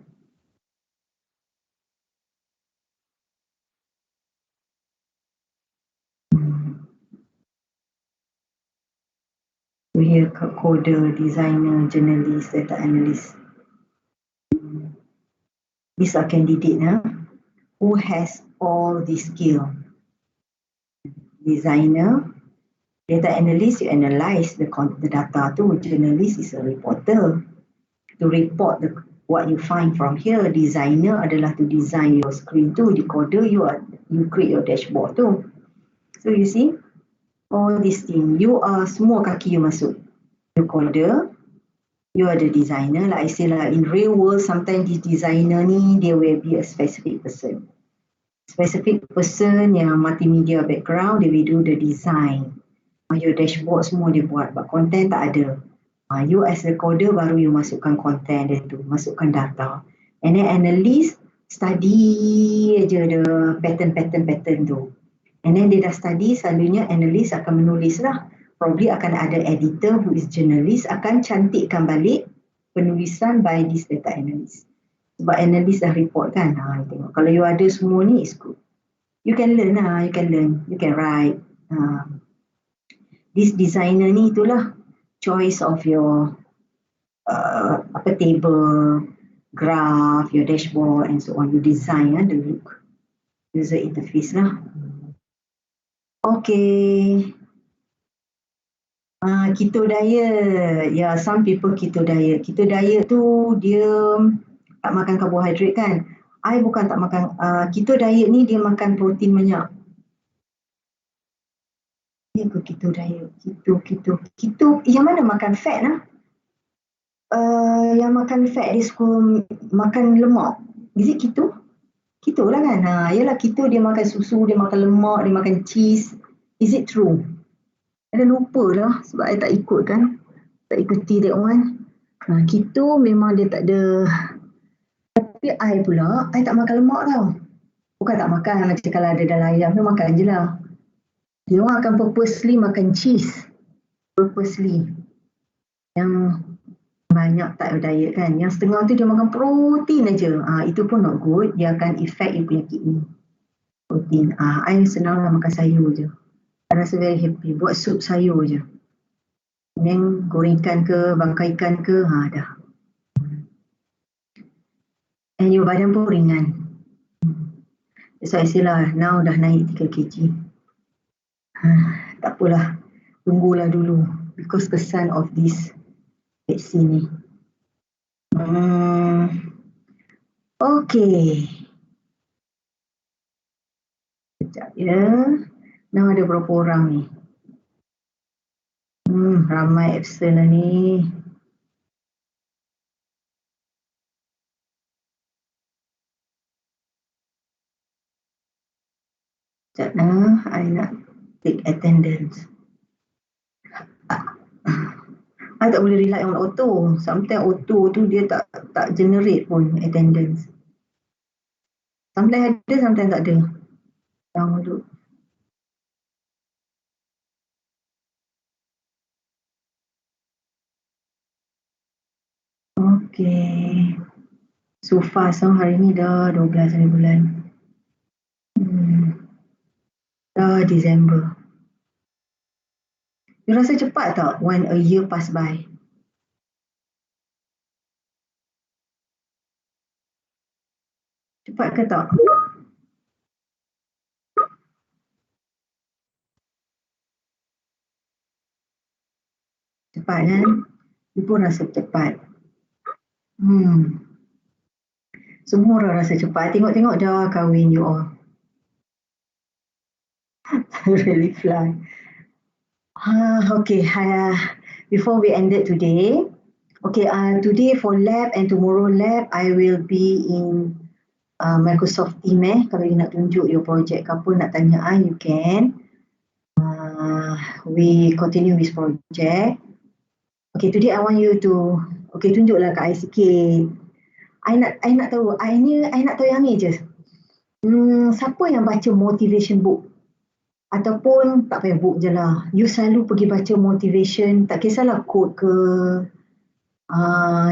So here coder, designer, journalist, data analyst. These are candidates who has all these skills. Designer, data analyst, you analyze the data tu. Journalist is a reporter. To report what you find from here. Designer adalah to design your screen tu. Decoder, you create your dashboard tu. So you see, all these things, you are semua kaki you masuk. You coder, you are the designer. Like I say lah, in real world, sometimes this designer ni, they will be a specific person. Specific person yang multimedia background, they will do the design. Your dashboard semua dia buat, but content tak ada. You as recorder baru you masukkan content dia tu, masukkan data. And then analyst study aja the pattern tu. And then dia dah study, selalunya analyst akan menulis lah. Probably akan ada editor who is journalist akan cantikkan balik penulisan by this data analyst. Sebab analyst dah report kan. Tengok. Kalau you ada semua ni, is good. You can learn lah, you can write. This designer ni itulah choice of your table, graph, your dashboard and so on. You design the look, user interface lah. Okay. Keto diet. Yeah, some people keto diet. Keto diet tu dia tak makan karbohidrat kan. I bukan tak makan. Keto diet ni dia makan protein banyak. Ya ke keto diet? Keto yang mana makan fat lah? Yang makan fat dia suka makan lemak. Is it keto? Keto lah kan? Yalah keto dia makan susu, dia makan lemak, dia makan cheese. Is it true? Ada lupa lah sebab I tak ikut kan. Tak ikuti that one. Keto memang dia tak ada. Tapi I pula, I tak makan lemak tau. Bukan tak makan, macam kalau ada dalam ayam tu makan je lah. Dia orang akan purposely makan cheese. Purposely. Yang banyak tak diet kan. Yang setengah tu dia makan protein aja. Itu pun not good. Dia akan affect you punya kidney. Protein. I senang lah makan sayur je. I rasa very happy. Buat sup sayur je. Then goreng ikan ke, bangkai ikan ke, dah. And your badan pun ringan. That's why I say lah, now dah naik 3 kg. Tak apalah. Tunggulah dulu. Because kesan of this vaksin ni. Okay. Sekejap ya. Now ada berapa orang ni? Ramai absent lah ni. Sekejap lah. I nak take attendance. I tak boleh rely on auto. Sometimes auto tu dia tak generate pun attendance. Sometimes ada, sometimes tak ada. Download. Okay. So fast hari ni dah 12 hari bulan. Dah Disember. You rasa cepat tak when a year pass by? Cepat ke tak? Cepat kan? You pun rasa cepat. Semua orang rasa cepat. Tengok-tengok dah kahwin you all. Really fly. Okay. Before we ended today. Okay, today for lab and tomorrow lab, I will be in Microsoft Teams. Kalau you nak tunjuk your project ke apa, nak tanya you can. We continue this project. Okay, today I want you to, tunjuklah kat I sikit. I nak tahu, I nak tahu yang ni je. Siapa yang baca motivation book? Ataupun tak payah book je lah. You selalu pergi baca motivation, tak kisahlah quote ke,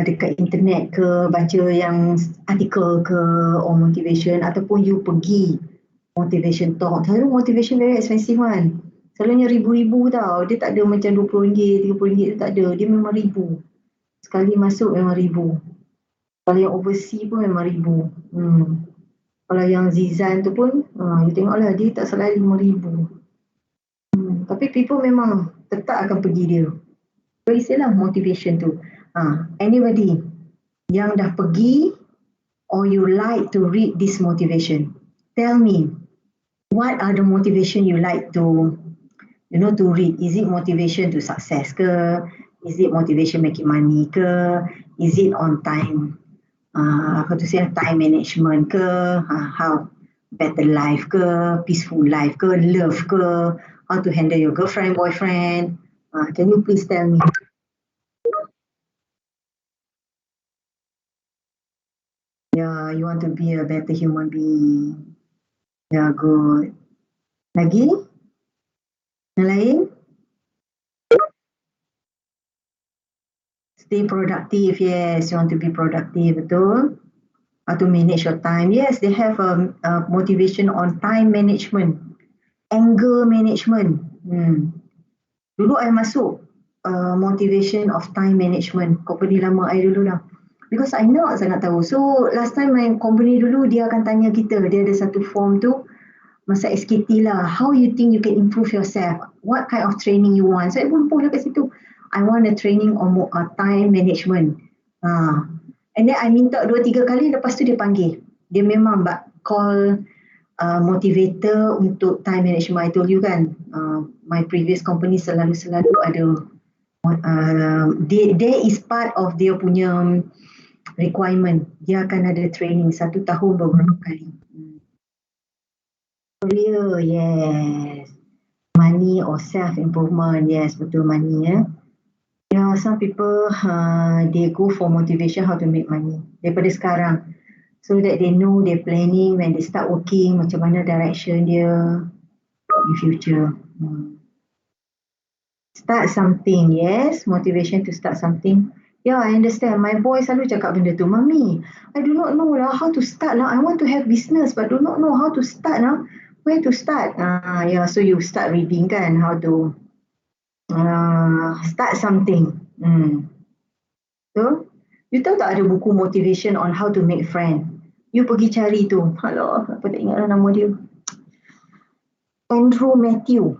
dekat internet ke, baca yang artikel ke, or motivation, ataupun you pergi motivation talk. Selalu motivation very expensive kan. Selalunya ribu-ribu tau. Dia tak ada macam RM20, RM30 tu tak ada. Dia memang ribu. Sekali masuk memang ribu. Kalau yang overseas pun memang ribu. Kalau yang Zizan tu pun, you tengoklah dia tak salah RM5,000. Tapi people memang tetap akan pergi dia. So istilah motivation tu. Anybody yang dah pergi or you like to read this motivation, tell me, what are the motivation you like to read? Is it motivation to success ke? Is it motivation making money ke? Is it on time? Time management ke? How better life ke? Peaceful life ke? Love ke? How to handle your girlfriend, boyfriend? Can you please tell me? Yeah, you want to be a better human being. Yeah, good. Lagi? Yang lain? Stay productive, yes. You want to be productive, betul? How to manage your time. Yes, they have a motivation on time management. Anger management. Dulu I masuk motivation of time management. Company lama I dulu lah. Because I nak sangat tahu. So last time my company dulu dia akan tanya kita. Dia ada satu form tu. Masa SKT lah. How you think you can improve yourself? What kind of training you want? So I pun post kat situ. I want a training on time management. And then I minta 2-3 kali. Lepas tu dia panggil. Dia memang call motivator untuk time management. I told you kan, my previous company selalu ada there is part of dia punya requirement. Dia akan ada training 1 tahun beberapa kali. Career, yes. Money or self-improvement, yes, betul money ya. Yeah, some people they go for motivation how to make money daripada sekarang. So that they know they're planning when they start working, macam mana direction dia in future. Start something, yes, motivation to start something. Yeah, I understand. My boy selalu cakap benda tu. Mami, I do not know lah how to start lah. I want to have business but do not know how to start lah. Where to start? Yeah, so you start reading kan, how to start something. So, you tahu tak ada buku motivation on how to make friend? You pergi cari tu. Alah, apa tak ingat lah nama dia. Andrew Matthew.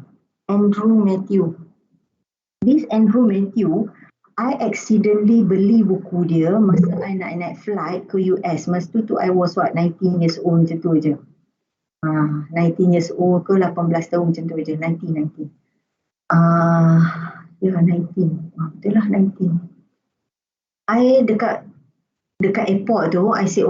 This Andrew Matthew, I accidentally beli buku dia masa I nak naik flight ke US. Masa tu I was 19 years old macam tu je. 19 years old ke 18 tahun macam tu je. 19. Ya, 19. Betul lah 19. I dekat airport tu, I say,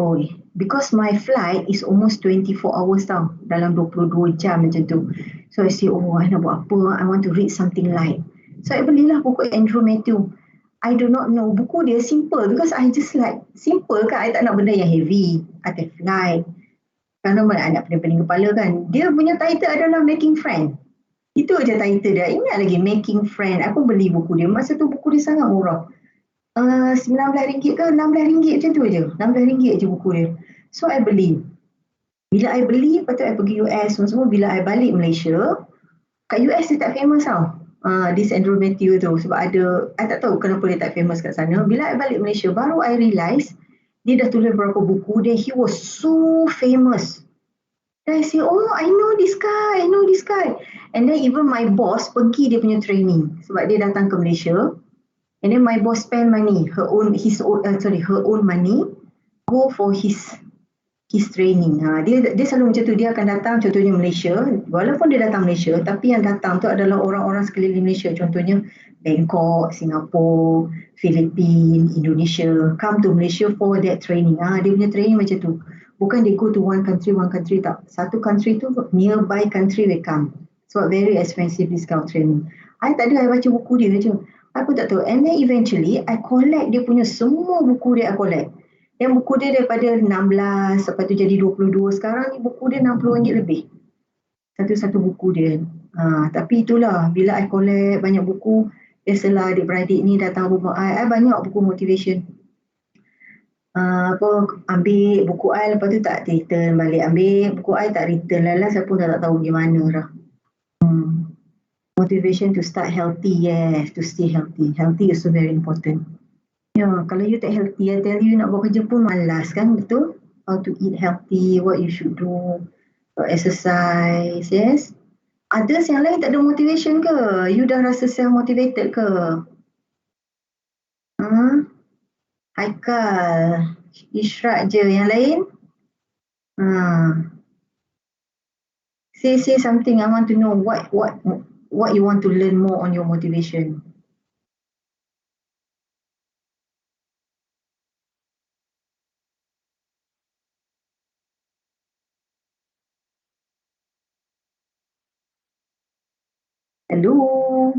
because my flight is almost 24 hours tau. Dalam 22 jam macam tu. So I say, I nak buat apa? I want to read something light. So I belilah buku Andrew Matthew. I do not know. Buku dia simple because I just like, simple kan. I tak nak benda yang heavy. I can fly. Kerana I nak pening-pening kepala kan. Dia punya title adalah Making Friend. Itu je title dia. Ingat lagi Making Friend. Aku beli buku dia. Masa tu buku dia sangat murah. RM19 ke RM16 macam tu je. RM16 je buku dia. So I beli. Bila I beli, lepas tu I pergi US semua. Bila I balik Malaysia, kat US dia tak famous tau. This Andrew Matthew tu. Sebab ada, I tak tahu kenapa dia tak famous kat sana. Bila I balik Malaysia, baru I realise dia dah tulis beberapa buku. Then he was so famous. Then I say, I know this guy. And then even my boss pergi dia punya training. Sebab dia datang ke Malaysia. And then my boss spend money, her own money, go for his training. Dia selalu macam tu, dia akan datang contohnya Malaysia. Walaupun dia datang Malaysia, tapi yang datang tu adalah orang-orang sekeliling Malaysia. Contohnya Bangkok, Singapore, Philippines, Indonesia. Come to Malaysia for that training. Dia punya training macam tu. Bukan they go to one country tak. Satu country tu, nearby country they come. So very expensive this kind of training. I tak ada, I baca buku dia je. Aku tak tahu. And then eventually, I collect dia punya semua buku dia I collect. Yang buku dia daripada 16, lepas tu jadi 22. Sekarang ni buku dia RM60 lebih. Satu-satu buku dia. Tapi itulah, bila I collect banyak buku, biasalah adik-beradik ni datang rumah I banyak buku motivation. Ambil buku I, lepas tu tak return balik. Ambil buku I tak return. Lala saya pun tak tahu gimana lah. motivation to start healthy, yes, to stay healthy. Healthy is so very important. Ya, kalau you tak healthy, I tell you nak buat kerja pun malas kan, betul? How to eat healthy, what you should do, exercise, yes. Others yang lain tak ada motivation ke? You dah rasa self-motivated ke? Haikal, Ishraq je, yang lain? Say something. I want to know what you want to learn more on your motivation. Hello.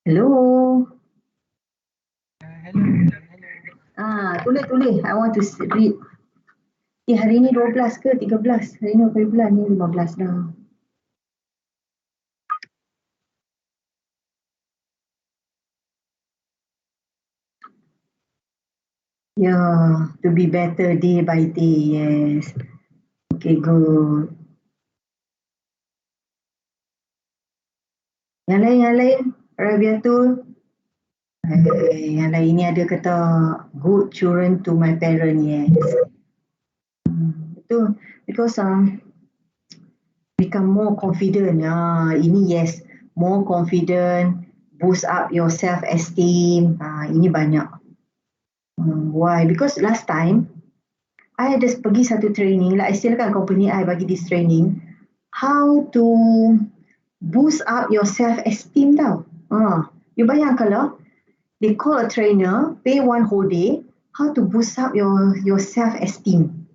Hello. Tulis. I want to read. Hari ni 12 ke 13? Hari ni berapa bulan ni? 15 dah. Yeah, to be better day by day, yes. Okay, good. Yang lain, Rabiatul. Yang lain ni ada kata good children to my parent, yes. Betul, because become more confident. Ini yes, more confident, boost up your self-esteem. Ini banyak. Why? Because last time, I ada pergi satu training, like I still kan company I bagi this training, how to boost up your self-esteem tau. You bayang kalau they call a trainer, pay one whole day, how to boost up your self-esteem.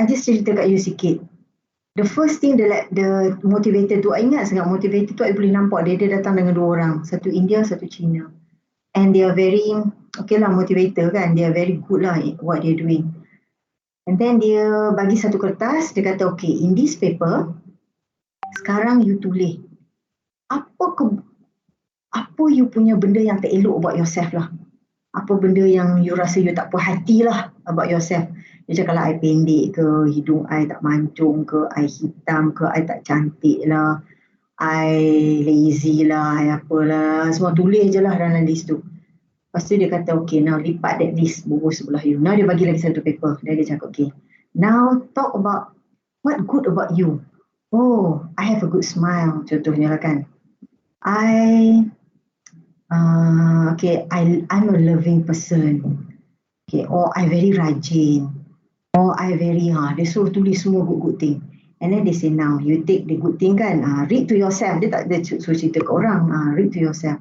I just cerita kat you sikit. The first thing the motivator tu, I ingat sangat motivator tu I boleh nampak dia datang dengan 2 orang, satu India, satu China. And they are very, okay lah motivator kan, they are very good lah what they're doing. And then dia bagi satu kertas, dia kata okay, in this paper, sekarang you tulis apa you punya benda yang tak elok about yourself lah. Apa benda yang you rasa you tak puas hati lah about yourself. Dia cakap lah, I pendek ke, hidung I tak mancung ke, I hitam ke, I tak cantik lah, I lazy lah, I apalah. Semua tulis je lah dalam list tu. Lepas tu dia kata, okay, now lipat that list, buku sebelah you. Now dia bagi lagi satu paper. Dan dia cakap, okay, now talk about what good about you. Oh, I have a good smile, contohnya lah kan. I'm a loving person. Okay, or I very rajin. Or I very, dia suruh tulis semua good thing. And then they say, now you take the good thing kan, read to yourself. Dia tak ada suruh cerita ke orang, read to yourself.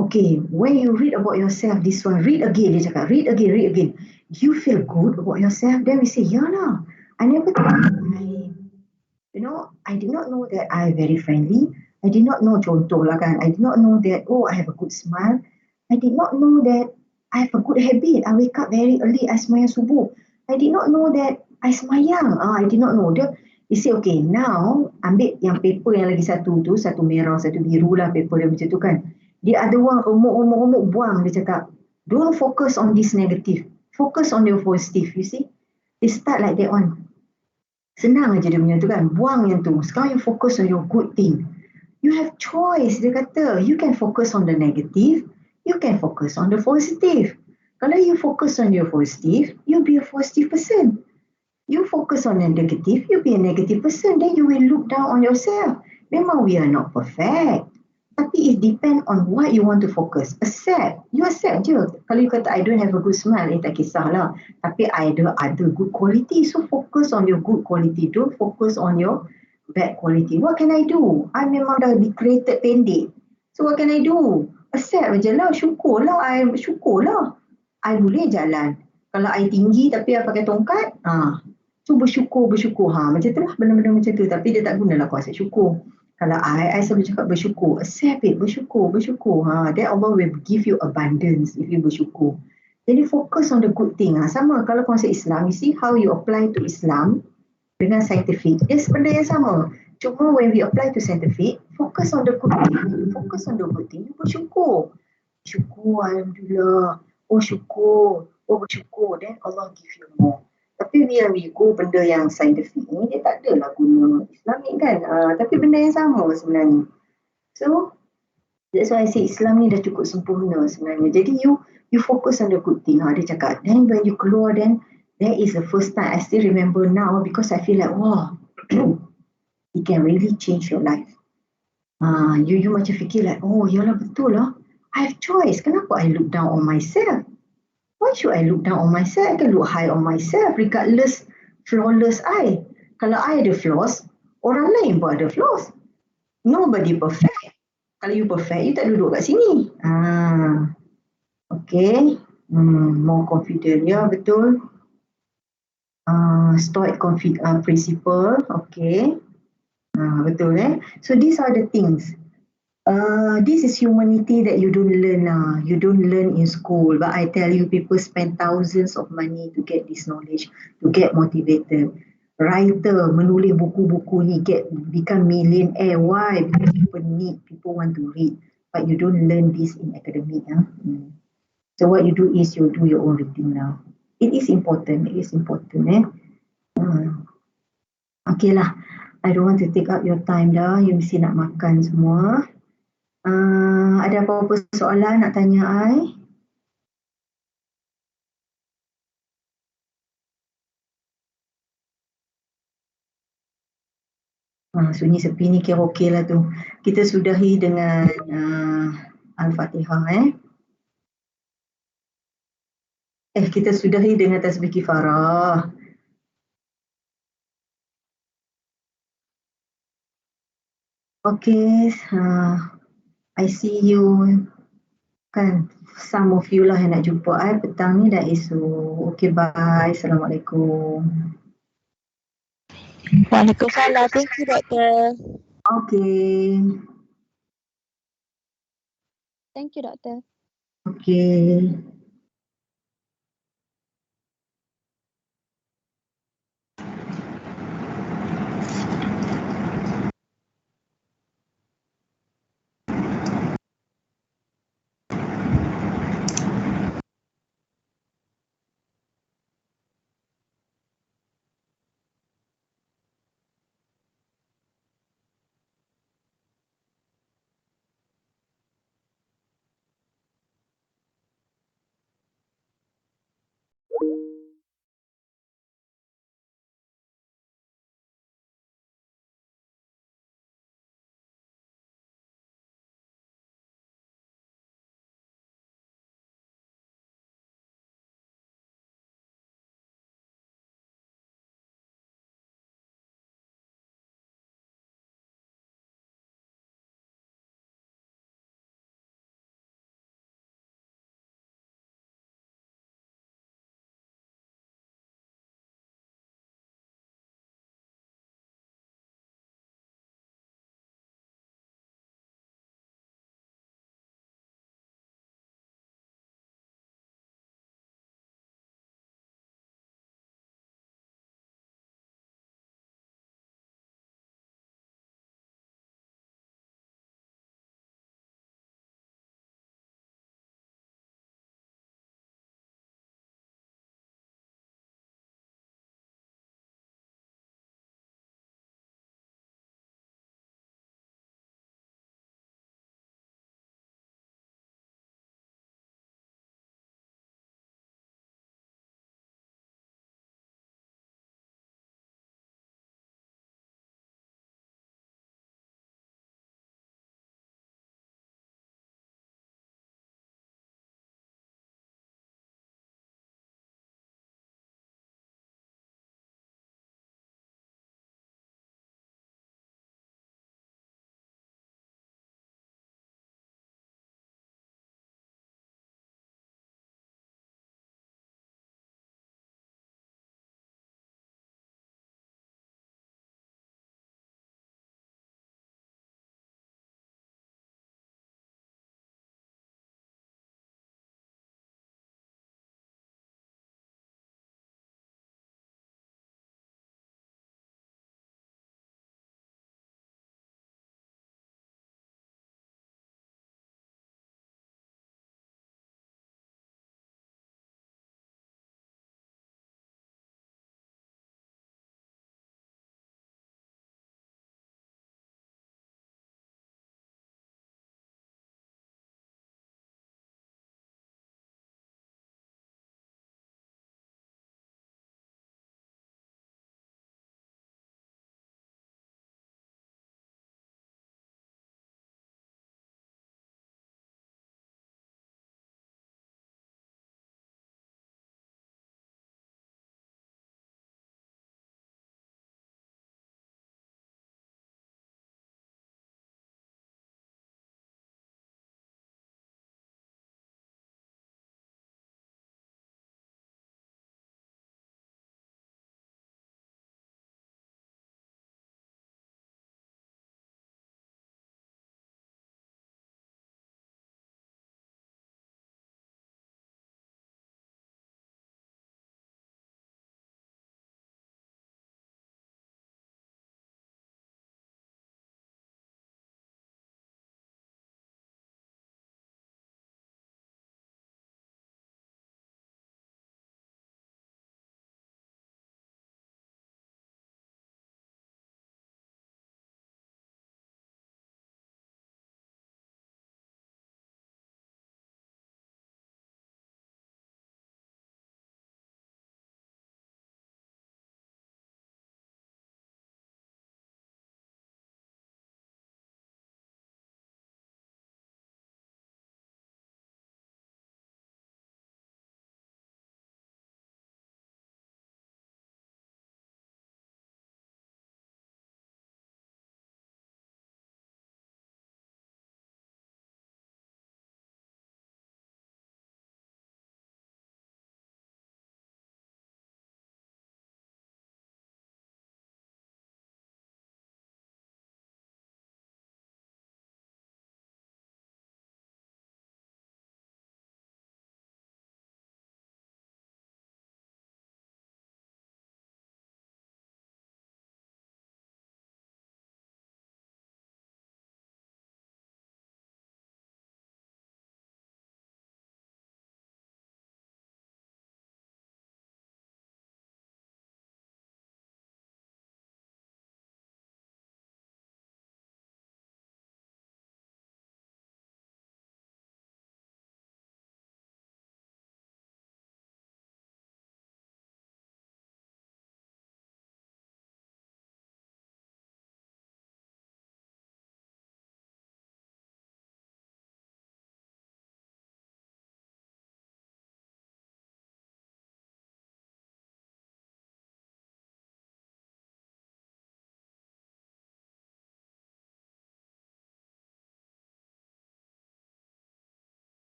Okay, when you read about yourself, this one, read again, dia cakap, read again. Do you feel good about yourself? Then we say, yeah lah. I never thought, I did not know that I very friendly. I did not know, contoh lah kan, I did not know that, I have a good smile. I did not know that I have a good habit. I wake up very early, I sembahyang subuh. I did not know that I sembahyang. I did not know. He say, okay, now ambil yang paper yang lagi satu tu, satu merah, satu biru lah paper dia macam tu kan. Dia ada orang remuk, buang. Dia cakap, don't focus on this negative. Focus on your positive, you see. They start like that one. Senang aja dia punya tu kan. Buang yang tu. Sekarang you focus on your good thing. You have choice. Dia kata, you can focus on the negative. You can focus on the positive. Kalau you focus on your positive, you'll be a positive person. You focus on the negative, you'll be a negative person. Then you will look down on yourself. Memang we are not perfect. Tapi it depends on what you want to focus. Accept. You accept je. Kalau you kata, I don't have a good smile, tak kisahlah. Tapi I ada good quality. So focus on your good quality. Don't focus on your bad quality. What can I do? I memang dah be created pendek. So what can I do? Accept je lah. Syukurlah. I boleh jalan. Kalau I tinggi tapi I pakai tongkat, so bersyukur. Macam tu lah, benda-benda macam tu. Tapi dia tak gunalah kuasa syukur. Kalau I selalu cakap bersyukur. Accept it, bersyukur. Then Allah will give you abundance if you bersyukur. Jadi focus on the good thing. Sama kalau konsep Islam, you see how you apply to Islam dengan scientific. Dia benda yang sama. Cuma when we apply to scientific, focus on the good thing. Focus on the good thing, bersyukur. Syukur, Alhamdulillah. oh syukur, oh bersyukur, then Allah give you more. Tapi bila we go benda yang scientific ni, dia tak adalah guna Islamik kan. Tapi benda yang sama sebenarnya. So, that's why I say Islam ni dah cukup sempurna sebenarnya. Jadi you focus on the good thing. Dia cakap, then when you keluar, then that is the first time I still remember now because I feel like, wow, it can really change your life. You macam fikir like, oh yalah betul lah. I have choice. Kenapa I look down on myself? Why should I look down on myself? I can look high on myself regardless flawless I. Kalau I ada flaws, orang lain pun ada flaws. Nobody perfect. Kalau you perfect, you tak duduk kat sini. Okay. More confident. Ya, betul. Stoic principle. Okay. Betul So these are the things. This is humanity that you don't learn. You don't learn in school. But I tell you, people spend thousands of money to get this knowledge, to get motivated. Writer, menulis buku-buku ni, become millionaire. Why? Because people want to read. But you don't learn this in academic. So what you do is you do your own reading now. It is important. Okay lah. I don't want to take up your time dah. You mesti nak makan semua. Ada apa-apa soalan nak tanya I? Sunyi sepi ni kira okey lah tu. Kita sudahi dengan Al-Fatihah kita sudahi dengan tasbih kifarah. Okay, I see you. Kan, some of you lah yang nak jumpa I petang ni dah esok. Okay, bye. Assalamualaikum. Waalaikumsalam. Thank you, Doktor. Okay. Thank you, Doktor. Okay.